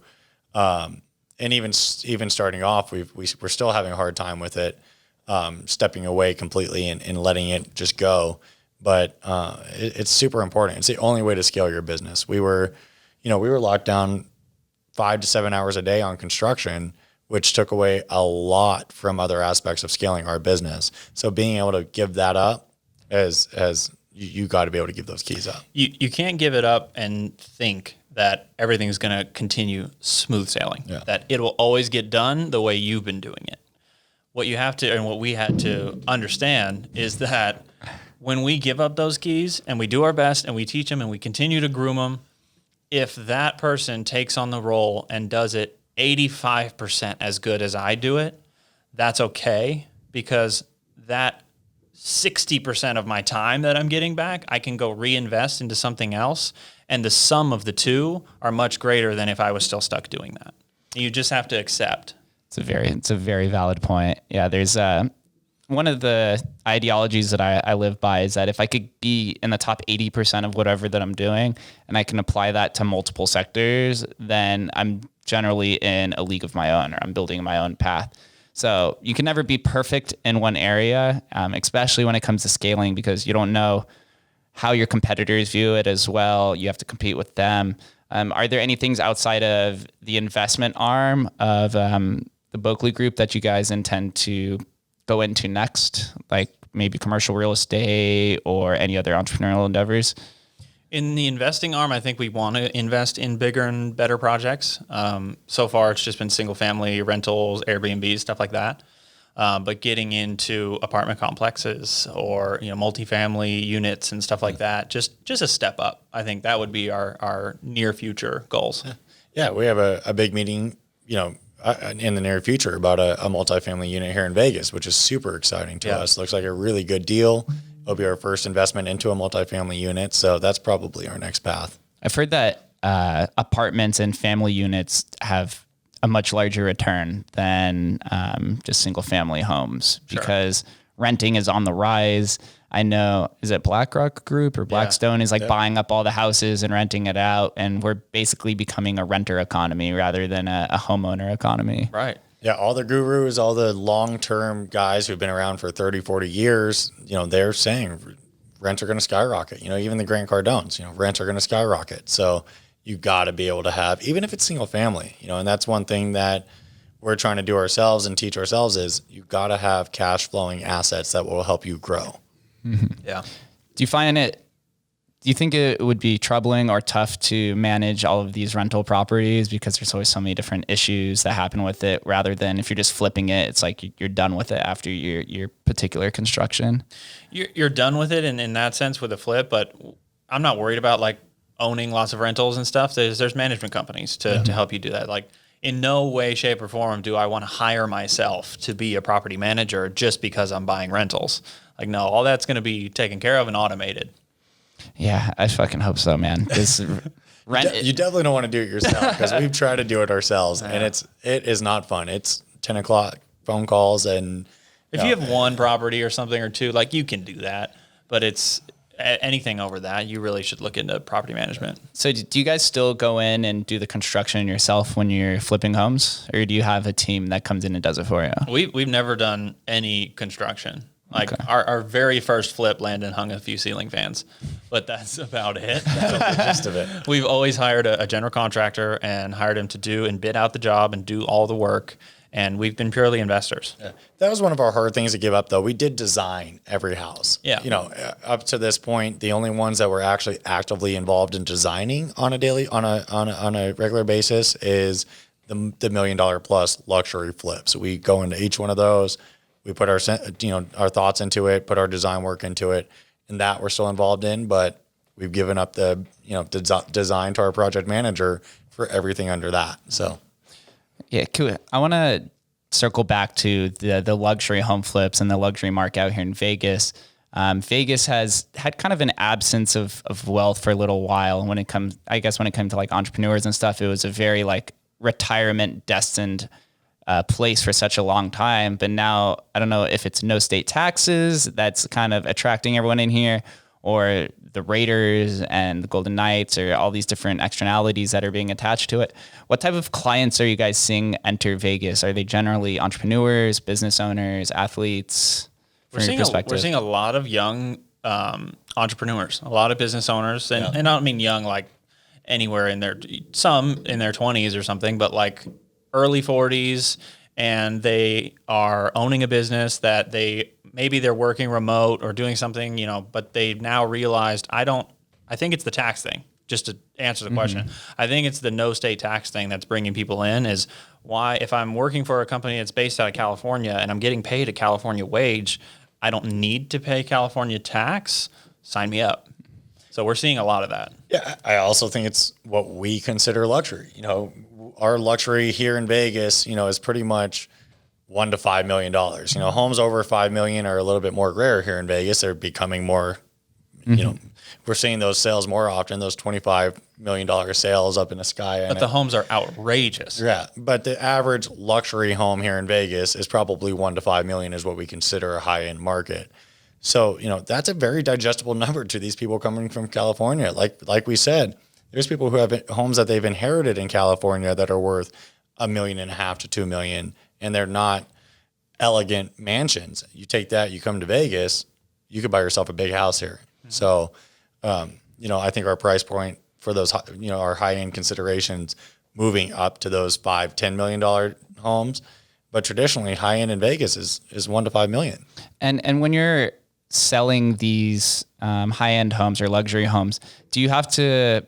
And even starting off, we're still having a hard time with it, stepping away completely and letting it just go. but it's super important. It's the only way to scale your business. We were locked down 5 to 7 hours a day on construction, which took away a lot from other aspects of scaling our business. So being able to give that up as you got to be able to give those keys up. You can't give it up and think that everything's going to continue smooth sailing, that it will always get done the way you've been doing it. What you have to, and what we had to understand is that when we give up those keys and we do our best and we teach them and we continue to groom them, if that person takes on the role and does it 85% as good as I do it, that's okay, because that 60% of my time that I'm getting back, I can go reinvest into something else. And the sum of the two are much greater than if I was still stuck doing that. You just have to accept. It's a very valid point. Yeah, there's one of the ideologies that I live by is that if I could be in the top 80% of whatever that I'm doing and I can apply that to multiple sectors, then I'm generally in a league of my own, or I'm building my own path. So you can never be perfect in one area, especially when it comes to scaling, because you don't know how your competitors view it as well. You have to compete with them. Are there any things outside of the investment arm of the Boeckle Group that you guys intend to go into next, like maybe commercial real estate or any other entrepreneurial endeavors? In the investing arm, I think we want to invest in bigger and better projects. So far, it's just been single family rentals, Airbnb, stuff like that. But getting into apartment complexes or multifamily units and stuff like that, just a step up. I think that would be our near future goals. Yeah, we have a big meeting, in the near future about a multifamily unit here in Vegas, which is super exciting to us. Looks like a really good deal. It'll be our first investment into a multifamily unit, so that's probably our next path. I've heard that apartments and family units have a much larger return than just single family homes because renting is on the rise. I know, is it BlackRock Group or Blackstone is buying up all the houses and renting it out, and we're basically becoming a renter economy rather than a homeowner economy. Right. Yeah, all the gurus, all the long-term guys who've been around for 30, 40 years, they're saying rents are going to skyrocket. Even the Grant Cardones, rents are going to skyrocket. So you got to be able to have, even if it's single family, and that's one thing that we're trying to do ourselves and teach ourselves is you got to have cash flowing assets that will help you grow. Mm-hmm. Yeah. Do you think it would be troubling or tough to manage all of these rental properties because there's always so many different issues that happen with it, rather than if you're just flipping it, it's like you're done with it after your particular construction? You're done with it in that sense with a flip, but I'm not worried about like owning lots of rentals and stuff. There's management companies to help you do that. Like in no way, shape, or form do I want to hire myself to be a property manager just because I'm buying rentals. Like, no, all that's going to be taken care of and automated. Yeah, I fucking hope so, man. This you definitely don't want to do it yourself because we've tried to do it ourselves and it is not fun. It's 10 o'clock phone calls and if you have one property or something or two, like you can do that, but it's anything over that, you really should look into property management. So do you guys still go in and do the construction yourself when you're flipping homes, or do you have a team that comes in and does it for you? We've never done any construction. Like our very first flip, Landon hung a few ceiling fans, but that's about it. That's the gist of it. We've always hired a general contractor and hired him to do and bid out the job and do all the work. And we've been purely investors. Yeah. That was one of our hard things to give up, though. We did design every house. Yeah. Up to this point, the only ones that were actually actively involved in designing on a regular basis is the $1 million plus luxury flips. We go into each one of those. We put our thoughts into it, put our design work into it, and that we're still involved in. But we've given up the design to our project manager for everything under that. So, yeah, cool. I want to circle back to the luxury home flips and the luxury market out here in Vegas. Vegas has had kind of an absence of wealth for a little while. When it comes to like entrepreneurs and stuff, it was a very like retirement destined place for such a long time. But now I don't know if it's no state taxes that's kind of attracting everyone in here, or the Raiders and the Golden Knights, or all these different externalities that are being attached to it. What type of clients are you guys seeing enter Vegas? Are they generally entrepreneurs, business owners, athletes? We're seeing a lot of young entrepreneurs, a lot of business owners, and I don't mean young like anywhere in their, some in their 20s or something, but like early 40s, and they are owning a business that maybe they're working remote or doing something, but they've now realized I think it's the tax thing. Just to answer the question, I think it's the no state tax thing that's bringing people in. Is why, if I'm working for a company that's based out of California and I'm getting paid a California wage, I don't need to pay California tax. Sign me up. So we're seeing a lot of that. Yeah, I also think it's what we consider luxury. Our luxury here in Vegas, is pretty much $1 to $5 million. Homes over $5 million are a little bit more rare here in Vegas. They're becoming more, we're seeing those sales more often, those $25 million sales up in the sky. But the homes are outrageous. Yeah, but the average luxury home here in Vegas is probably $1 to $5 million is what we consider a high-end market. So, that's a very digestible number to these people coming from California. Like we said, there's people who have homes that they've inherited in California that are worth $1.5 million to $2 million, and they're not elegant mansions. You take that, you come to Vegas, you could buy yourself a big house here. So, I think our price point for those, our high-end considerations moving up to those $5, $10 million homes. But traditionally, high-end in Vegas is $1 to $5 million. And when you're selling these high-end homes or luxury homes, do you have to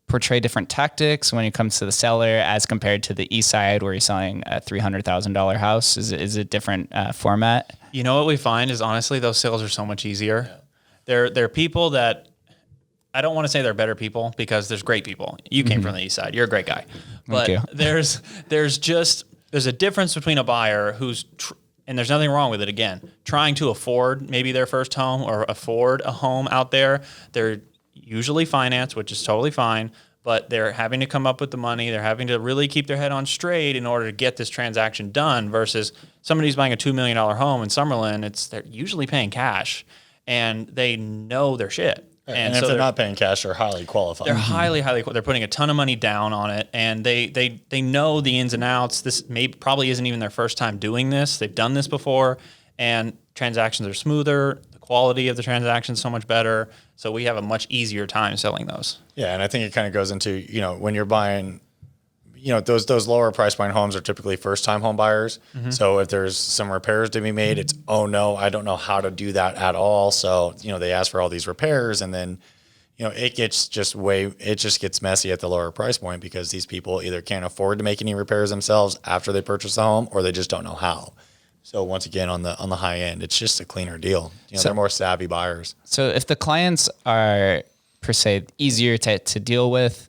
portray different tactics when it comes to the seller as compared to the east side where you're selling a $300,000 house? Is it different format? What we find is, honestly, those sales are so much easier. Yeah. They're people that, I don't want to say they're better people, because there's great people. You came from the east side. You're a great guy. But there's a difference between a buyer who's, and there's nothing wrong with it, again, trying to afford maybe their first home or afford a home out there. They're usually financed, which is totally fine, but they're having to come up with the money. They're having to really keep their head on straight in order to get this transaction done, versus somebody who's buying a $2 million home in Summerlin. They're usually paying cash, and they know their shit. And so if they're not paying cash, they're highly qualified. They're highly they're putting a ton of money down on it, and they know the ins and outs. This probably isn't even their first time doing this. They've done this before, and transactions are smoother. The quality of the transaction is so much better. So we have a much easier time selling those. Yeah, and I think it kind of goes into, when you're buying, those lower price point homes are typically first time home buyers. Mm-hmm. So if there's some repairs to be made, it's, oh no, I don't know how to do that at all. So, they ask for all these repairs, and then, it just gets messy at the lower price point, because these people either can't afford to make any repairs themselves after they purchase the home, or they just don't know how. So once again, on the high end, it's just a cleaner deal. They're more savvy buyers. So if the clients are, per se, easier to deal with,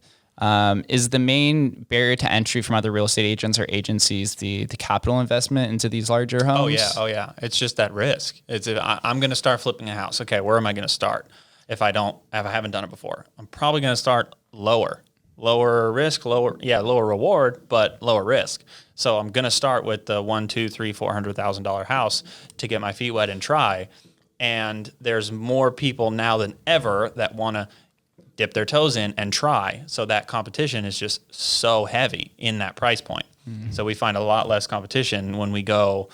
is the main barrier to entry from other real estate agents or agencies the capital investment into these larger homes? Oh yeah. It's just that risk. I'm going to start flipping a house. Okay, where am I going to start? If I haven't done it before, I'm probably going to start lower risk, lower reward, but lower risk. So I'm going to start with the $100,000, $200,000, $300,000, $400,000 house to get my feet wet and try. And there's more people now than ever that want to dip their toes in and try. So that competition is just so heavy in that price point. Mm-hmm. So we find a lot less competition when we go,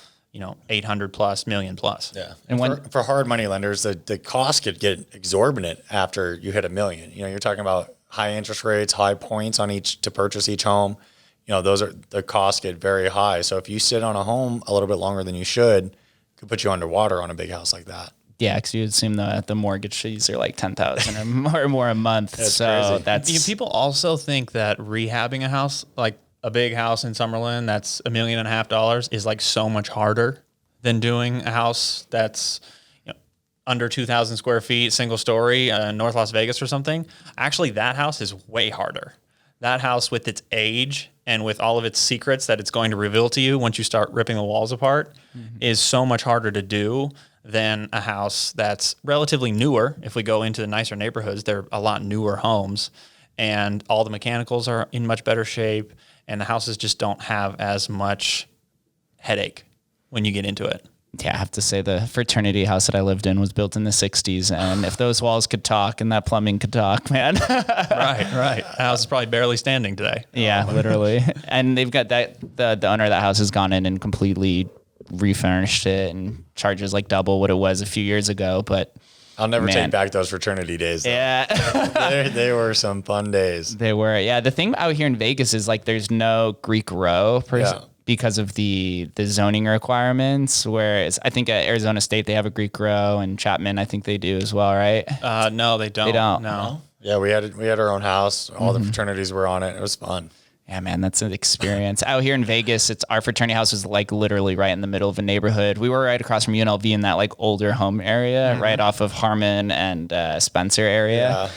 800 plus, million plus. Yeah. And for hard money lenders, the cost could get exorbitant after you hit $1 million. You're talking about high interest rates, high points on to purchase each home. The costs get very high. So if you sit on a home a little bit longer than you should, it could put you underwater on a big house like that. Yeah, because you would assume the mortgage fees are like $10,000 or more a month. That's crazy. People also think that rehabbing a house, like a big house in Summerlin, that's $1.5 million, is like so much harder than doing a house that's under 2,000 square feet, single story, North Las Vegas or something. Actually, that house is way harder. That house, with its age and with all of its secrets that it's going to reveal to you once you start ripping the walls apart, is so much harder to do than a house that's relatively newer. If we go into the nicer neighborhoods, they're a lot newer homes, and all the mechanicals are in much better shape, and the houses just don't have as much headache when you get into it. Yeah, I have to say the fraternity house that I lived in was built in the 60s, and if those walls could talk and that plumbing could talk, man. Right. The house is probably barely standing today. Yeah, literally. And they've got the owner of that house has gone in and completely refurnished it and charges like double what it was a few years ago. But I'll never Man. take back those fraternity days, though. Yeah. They were some fun days. They were. Yeah. The thing out here in Vegas is like there's no Greek row because of the zoning requirements, whereas I think at Arizona State they have a Greek row, and Chapman I think they do as well, right? No, they don't. They don't. No. Yeah, we had our own house. All the fraternities were on it. It was fun. Yeah, man, that's an experience. Out here in Vegas, our fraternity house is like literally right in the middle of a neighborhood. We were right across from UNLV in that like older home area, right off of Harmon and Spencer area. Yeah.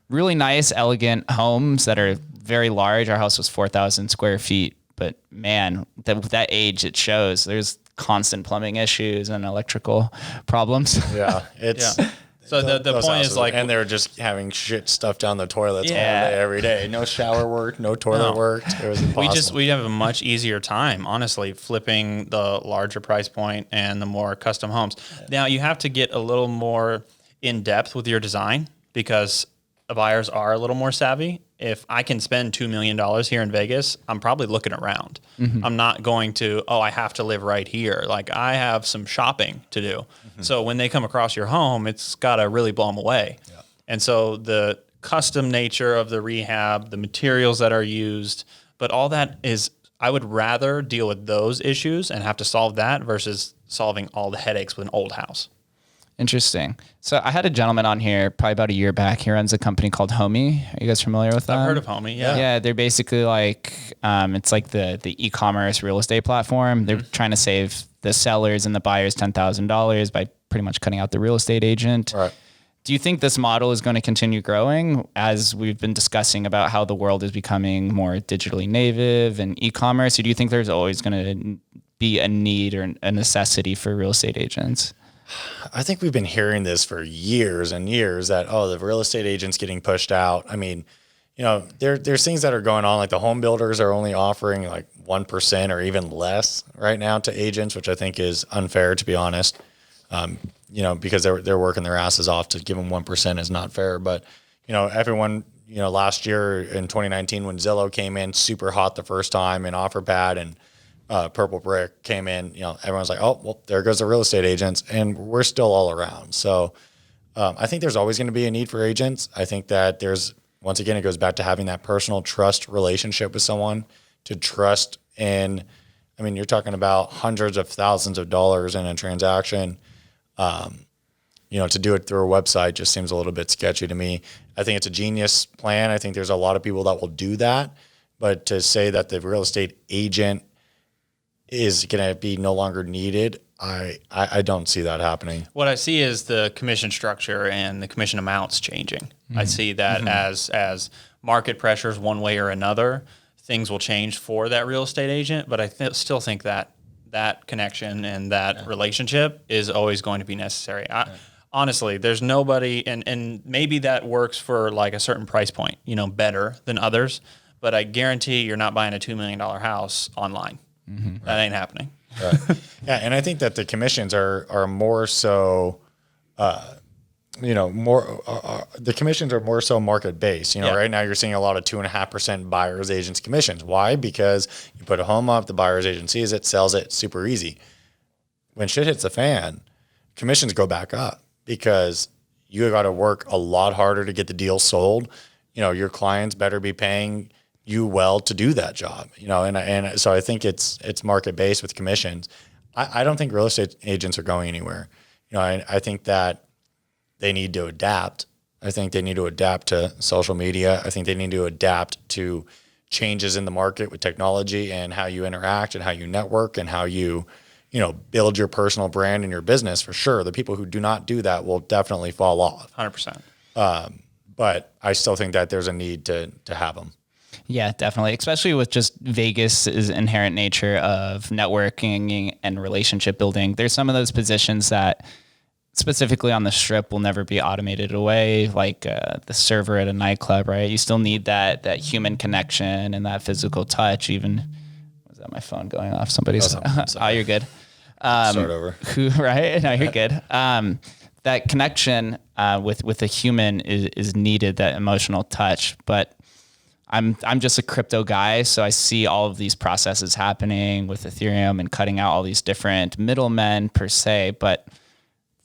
Really nice, elegant homes that are very large. Our house was 4,000 square feet, but man, that age, it shows. There's constant plumbing issues and electrical problems. Yeah, it's. Yeah. So the those point houses, is like, and they were just having shit stuff down the toilets all Yeah. day, every day. No shower worked, no toilet worked. It was impossible. we have a much easier time, honestly, flipping the larger price point and the more custom homes. Now you have to get a little more in depth with your design because buyers are a little more savvy. If I can spend $2 million here in Vegas, I'm probably looking around. I'm not going to, I have to live right here. Like I have some shopping to do. So when they come across your home, it's got to really blow them away. Yeah. And so the custom nature of the rehab, the materials that are used, but all that is, I would rather deal with those issues and have to solve that versus solving all the headaches with an old house. Interesting. So I had a gentleman on here probably about a year back. He runs a company called Homey. Are you guys familiar with that? I've heard of Homey, yeah. Yeah, they're basically like, it's like the e-commerce real estate platform. They're trying to save the sellers and the buyers $10,000 by pretty much cutting out the real estate agent. Right. Do you think this model is going to continue growing as we've been discussing about how the world is becoming more digitally native and e-commerce? Or do you think there's always going to be a need or a necessity for real estate agents? I think we've been hearing this for years and years that, the real estate agent's getting pushed out. I mean, there's things that are going on, like the home builders are only offering like 1% or even less right now to agents, which I think is unfair, to be honest. Because they're working their asses off. To give them 1% is not fair. But, everyone, last year in 2019 when Zillow came in super hot the first time and OfferPad and Purple Brick came in, everyone's like, there goes the real estate agents, and we're still all around. So I think there's always going to be a need for agents. I think that once again, it goes back to having that personal trust relationship with someone, to trust in, you're talking about hundreds of thousands of dollars in a transaction. To do it through a website just seems a little bit sketchy to me. I think it's a genius plan. I think there's a lot of people that will do that, but to say that the real estate agent is going to be no longer needed, I don't see that happening. What I see is the commission structure and the commission amounts changing. I see that as market pressures one way or another, things will change for that real estate agent, but I still think that connection and that relationship is always going to be necessary. Honestly, there's nobody, and maybe that works for like a certain price point, better than others, but I guarantee you're not buying a $2 million house online. That ain't happening. Right. Yeah, and I think that the commissions are more so, the commissions are more so market based. Right now you're seeing a lot of 2.5% buyers agents commissions. Why? Because you put a home up, the buyer's agent sees it, sells it, super easy. When shit hits the fan, commissions go back up because you got to work a lot harder to get the deal sold. Your clients better be paying you well to do that job, and so I think it's market based with commissions. I don't think real estate agents are going anywhere. I think that they need to adapt. I think they need to adapt to social media. I think they need to adapt to changes in the market with technology and how you interact and how you network and how you build your personal brand and your business. For sure, the people who do not do that will definitely fall off. 100%. But I still think that there's a need to have them. Yeah, definitely. Especially with just Vegas's inherent nature of networking and relationship building. There's some of those positions that specifically on the Strip will never be automated away, like the server at a nightclub, right? You still need that human connection and that physical touch. Even, was that my phone going off? Somebody's, oh, you're good. Start over. Right? No, you're good. That connection with a human is needed, that emotional touch. But I'm just a crypto guy, so I see all of these processes happening with Ethereum and cutting out all these different middlemen per se. But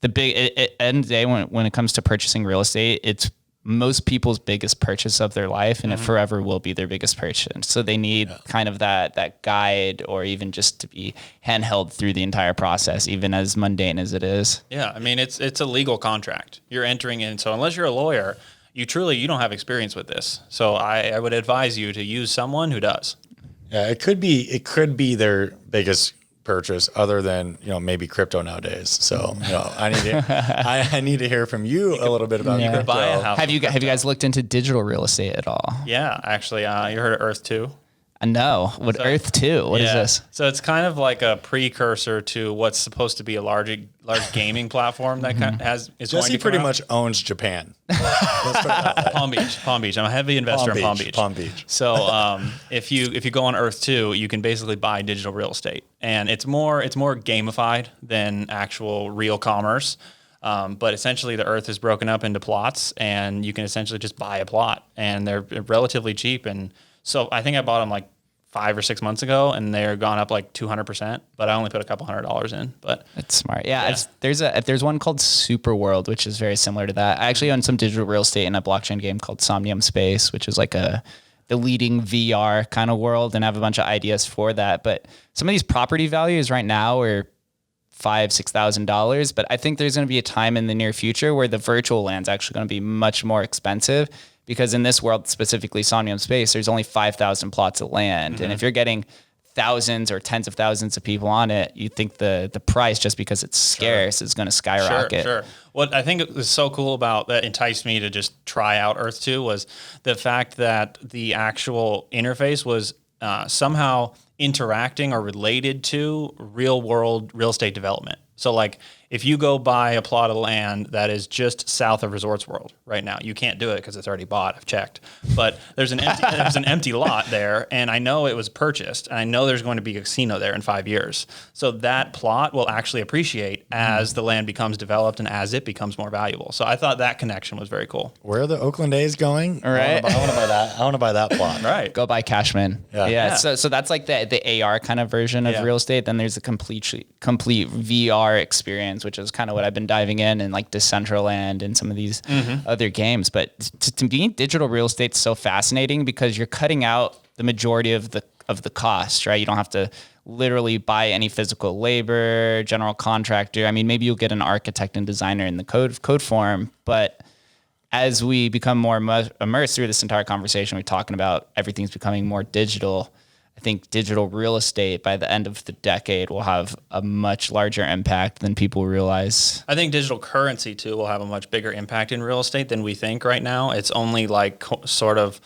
the big end of the day when it comes to purchasing real estate, it's most people's biggest purchase of their life, and it forever will be their biggest purchase. So they need kind of that guide, or even just to be handheld through the entire process, even as mundane as it is. Yeah, I mean, it's a legal contract. You're entering in. So unless you're a lawyer, you don't have experience with this. So I would advise you to use someone who does. Yeah, it could be their biggest purchase, other than maybe crypto nowadays. So I need to hear from you a little bit about crypto. Buy a house. Have you guys looked into digital real estate at all? Yeah, actually, you heard of Earth 2? No. Earth 2? What is this? So it's kind of like a precursor to what's supposed to be a large gaming platform that is Jesse going to pretty come out. much owns Japan. Let's put it that way. Palm Beach. I'm a heavy investor in Palm Beach. Palm Beach. So if you go on Earth 2, you can basically buy digital real estate, and it's more gamified than actual real commerce. But essentially, the Earth is broken up into plots, and you can essentially just buy a plot, and they're relatively cheap. And so I think I bought them like 5 or 6 months ago, and they're gone up like 200%. But I only put a couple $100 in. But that's smart. Yeah. There's one called Super World, which is very similar to that. I actually own some digital real estate in a blockchain game called Somnium Space, which is like the leading VR kind of world, and I have a bunch of ideas for that. But some of these property values right now are $5,000-$6,000, but I think there's going to be a time in the near future where the virtual land's actually going to be much more expensive, because in this world, specifically Somnium Space, there's only 5,000 plots of land. And if you're getting thousands or tens of thousands of people on it, you think the price, just because it's scarce, is going to skyrocket. Sure. What I think was so cool about that enticed me to just try out Earth 2 was the fact that the actual interface was somehow interacting or related to real world real estate development. So like if you go buy a plot of land that is just south of Resorts World right now, you can't do it because it's already bought. I've checked, but there's an empty lot there, and I know it was purchased, and I know there's going to be a casino there in 5 years. So that plot will actually appreciate as the land becomes developed and as it becomes more valuable. So I thought that connection was very cool. Where are the Oakland A's going? All right. I want to buy that. I want to buy that plot. Right. Go buy Cashman. Yeah. So that's like the AR kind of version of real estate. Then there's a complete VR experience, which is kind of what I've been diving in like Decentraland and some of these other games. But to me, digital real estate's so fascinating because you're cutting out the majority of the cost, right? You don't have to literally buy any physical labor, general contractor. I mean, maybe you'll get an architect and designer in the code form, but as we become more immersed through this entire conversation, we're talking about everything's becoming more digital. I think digital real estate by the end of the decade will have a much larger impact than people realize. I think digital currency too will have a much bigger impact in real estate than we think right now. It's only like sort of,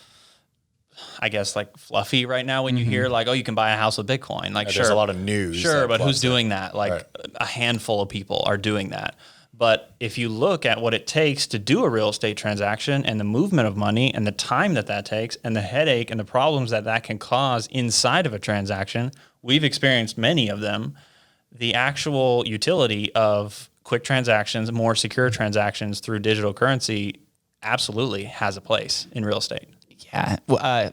I guess, like fluffy right now when you hear like, oh, you can buy a house with Bitcoin. Like, There's a lot of news. Sure, but who's doing that? Like a handful of people are doing that. But if you look at what it takes to do a real estate transaction and the movement of money and the time that takes and the headache and the problems that can cause inside of a transaction, we've experienced many of them. The actual utility of quick transactions, more secure transactions through digital currency absolutely has a place in real estate. Yeah. Well,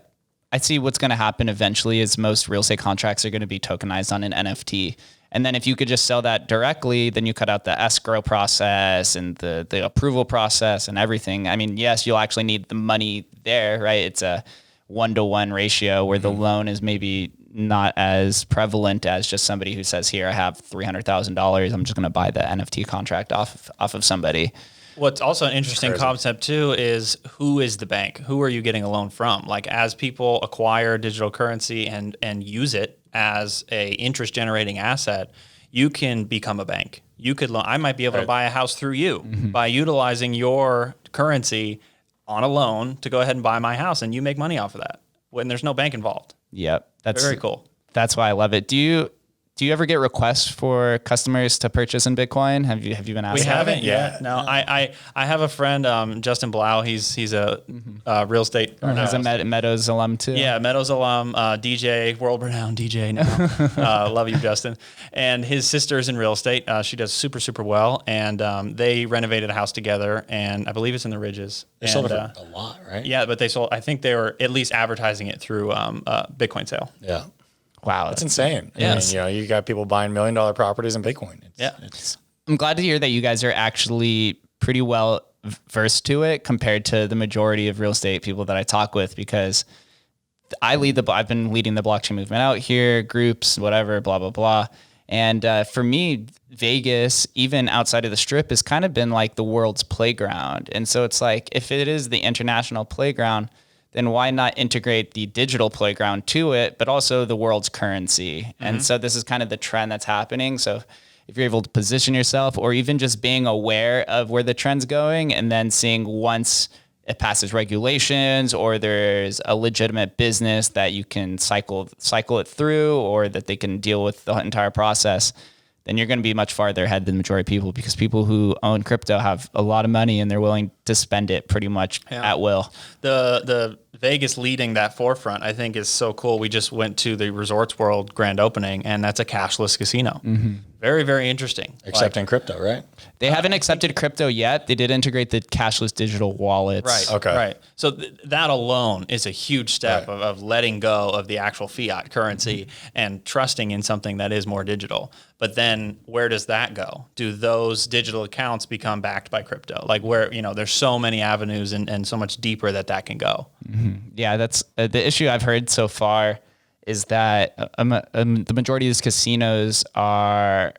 I see what's going to happen eventually is most real estate contracts are going to be tokenized on an NFT. And then if you could just sell that directly, then you cut out the escrow process and the approval process and everything. I mean, yes, you'll actually need the money there, right? It's a 1-to-1 ratio where the loan is maybe not as prevalent as just somebody who says, here, I have $300,000. I'm just going to buy the NFT contract off of somebody. What's also an interesting concept too is who is the bank? Who are you getting a loan from? Like as people acquire digital currency and use it as a interest generating asset, you can become a bank. You could I might be able to buy a house through you by utilizing your currency on a loan to go ahead and buy my house, and you make money off of that when there's no bank involved. Yep. That's very cool. That's why I love it. Do you ever get requests for customers to purchase in Bitcoin? Have you been asked? We haven't yet. No, I have a friend, Justin Blau. He's a real estate. He's a Meadows alum too. Yeah, Meadows alum, DJ, world renowned DJ now. Love you, Justin. And his sister's in real estate. She does super, super well. And they renovated a house together, and I believe it's in the Ridges. They sold it for a lot, right? Yeah, but I think they were at least advertising it through Bitcoin sale. Yeah. Wow, that's insane. Yes. I mean, you got people buying $1 million properties in Bitcoin. It's I'm glad to hear that you guys are actually pretty well versed to it compared to the majority of real estate people that I talk with, because I've been leading the blockchain movement out here, groups, whatever, blah, blah, blah. And for me, Vegas, even outside of the Strip, has kind of been like the world's playground. And so it's like, if it is the international playground, then why not integrate the digital playground to it, but also the world's currency? Mm-hmm. And so this is kind of the trend that's happening. So if you're able to position yourself, or even just being aware of where the trend's going, and then seeing once it passes regulations, or there's a legitimate business that you can cycle it through, or that they can deal with the entire process, then you're going to be much farther ahead than the majority of people, because people who own crypto have a lot of money and they're willing to spend it pretty much at will. The Vegas leading that forefront, I think, is so cool. We just went to the Resorts World grand opening, and that's a cashless casino. Mm-hmm. Very, very interesting. Accepting crypto, right? They haven't accepted crypto yet. They did integrate the cashless digital wallets. Right. Okay. Right. So that alone is a huge step of letting go of the actual fiat currency and trusting in something that is more digital. But then where does that go? Do those digital accounts become backed by crypto? Like, where, there's so many avenues and so much deeper that can go. Mm-hmm. Yeah, that's the issue I've heard so far, is that the majority of these casinos are,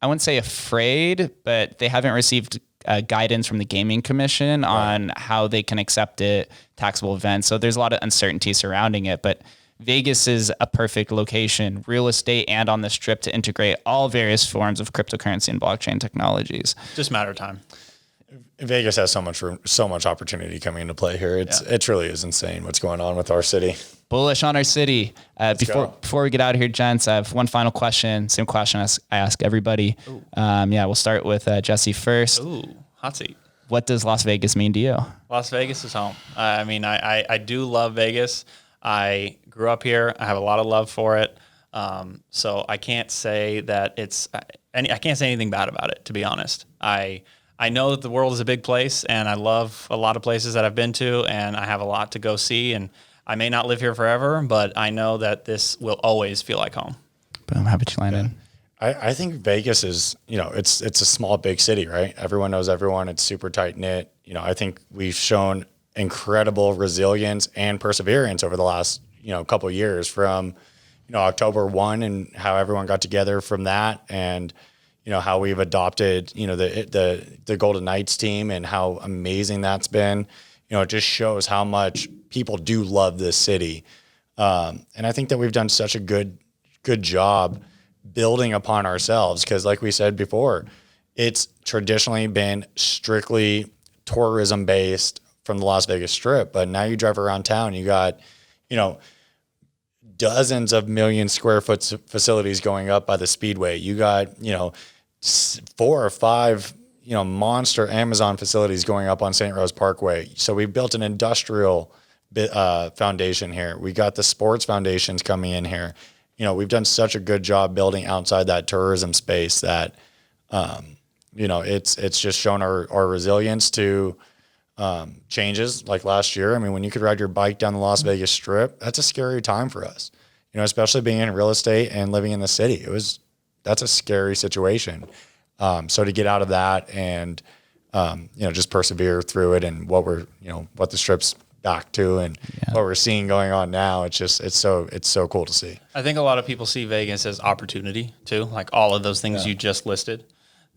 I wouldn't say afraid, but they haven't received guidance from the Gaming Commission on how they can accept it, taxable events. So there's a lot of uncertainty surrounding it, but Vegas is a perfect location, real estate and on the Strip, to integrate all various forms of cryptocurrency and blockchain technologies. Just a matter of time. Vegas has so much room, so much opportunity coming into play here. It truly is insane what's going on with our city. Bullish on our city. Before we get out of here, gents, I have one final question. Same question I ask everybody. We'll start with Jesse first. Ooh, hot seat. What does Las Vegas mean to you? Las Vegas is home. I do love Vegas. I grew up here. I have a lot of love for it. So I can't say that I can't say anything bad about it, to be honest. I know that the world is a big place, and I love a lot of places that I've been to, and I have a lot to go see, and I may not live here forever, but I know that this will always feel like home. Boom. How about you, Landon? I think Vegas is, it's a small, big city, right? Everyone knows everyone. It's super tight knit. I think we've shown incredible resilience and perseverance over the last, couple of years, from, October 1 and how everyone got together from that, and how we've adopted, the Golden Knights team, and how amazing that's been. It just shows how much people do love this city. And I think that we've done such a good job building upon ourselves, because like we said before, it's traditionally been strictly tourism based from the Las Vegas Strip. But now you drive around town, you got, dozens of million square foot facilities going up by the Speedway. You got, 4 or 5, monster Amazon facilities going up on St. Rose Parkway. So we built an industrial foundation here. We got the sports foundations coming in here. We've done such a good job building outside that tourism space that, it's just shown our resilience to changes like last year. I mean, when you could ride your bike down the Las Vegas Strip, that's a scary time for us, especially being in real estate and living in the city. That's a scary situation. So to get out of that and, just persevere through it, and what the Strip's back to, and what we're seeing going on now, it's so cool to see. I think a lot of people see Vegas as opportunity too, like all of those things you just listed.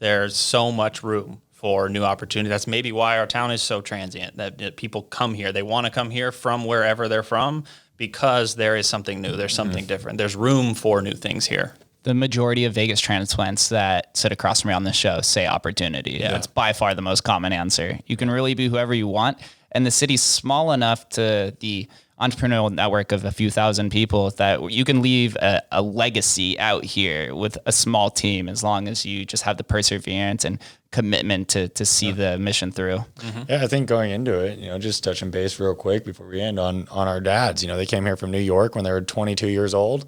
There's so much room for new opportunity. That's maybe why our town is so transient, that people come here. They want to come here from wherever they're from, because there is something new. There's something different. There's room for new things here. The majority of Vegas transplants that sit across from me on this show say opportunity. Yeah. That's by far the most common answer. You can really be whoever you want. And the city's small enough to the entrepreneurial network of a few thousand people that you can leave a legacy out here with a small team, as long as you just have the perseverance and commitment to see the mission through. Mm-hmm. Yeah, I think going into it, just touching base real quick before we end on our dads, they came here from New York when they were 22 years old,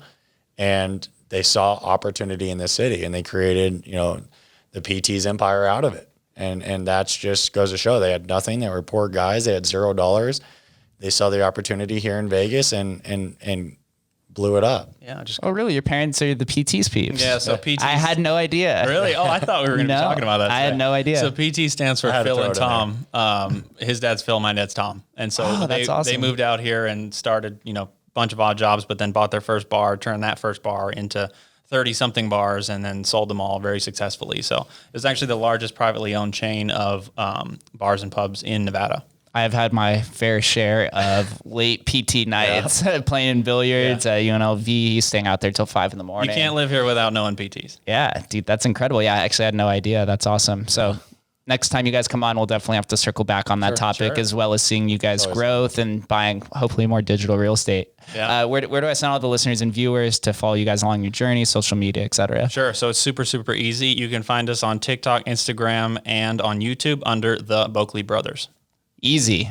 and they saw opportunity in the city, and they created, the PT's empire out of it. And that's just goes to show they had nothing. They were poor guys. They had $0. They saw the opportunity here in Vegas and blew it up. Yeah, just Oh, really? Your parents are the PT's peeps? yeah. So PT. I had no idea. Really? Oh, I thought we were going to No, be talking about that. I had today. no idea. So PT stands for I had to Phil throw and it in Tom. His dad's Phil, my dad's Tom, and so that's they awesome. moved out here and started a bunch of odd jobs, but then bought their first bar, turned that first bar into 30 something bars, and then sold them all very successfully. So it's actually the largest privately owned chain of bars and pubs in Nevada. I have had my fair share of late PT nights, playing billiards at UNLV, staying out there till 5 a.m. You can't live here without knowing PTs. Yeah, dude, that's incredible. Yeah, I actually had no idea. That's awesome. So next time you guys come on, we'll definitely have to circle back on that topic, as well as seeing you guys' growth and buying hopefully more digital real estate. Yeah. Where do I send all the listeners and viewers to follow you guys along your journey, social media, et cetera? Sure. So it's super, super easy. You can find us on TikTok, Instagram, and on YouTube under the Boeckle Brothers. Easy.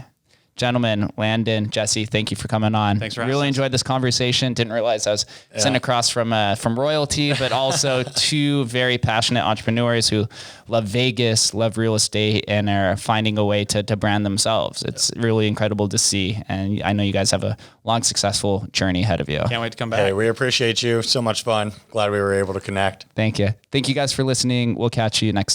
Gentlemen, Landon, Jesse, thank you for coming on. Thanks for having Really us. enjoyed this conversation. Didn't realize I was sitting across from royalty, but also two very passionate entrepreneurs who love Vegas, love real estate, and are finding a way to brand themselves. It's really incredible to see. And I know you guys have a long, successful journey ahead of you. Can't wait to come back. Hey, we appreciate you. So much fun. Glad we were able to connect. Thank you. Thank you guys for listening. We'll catch you next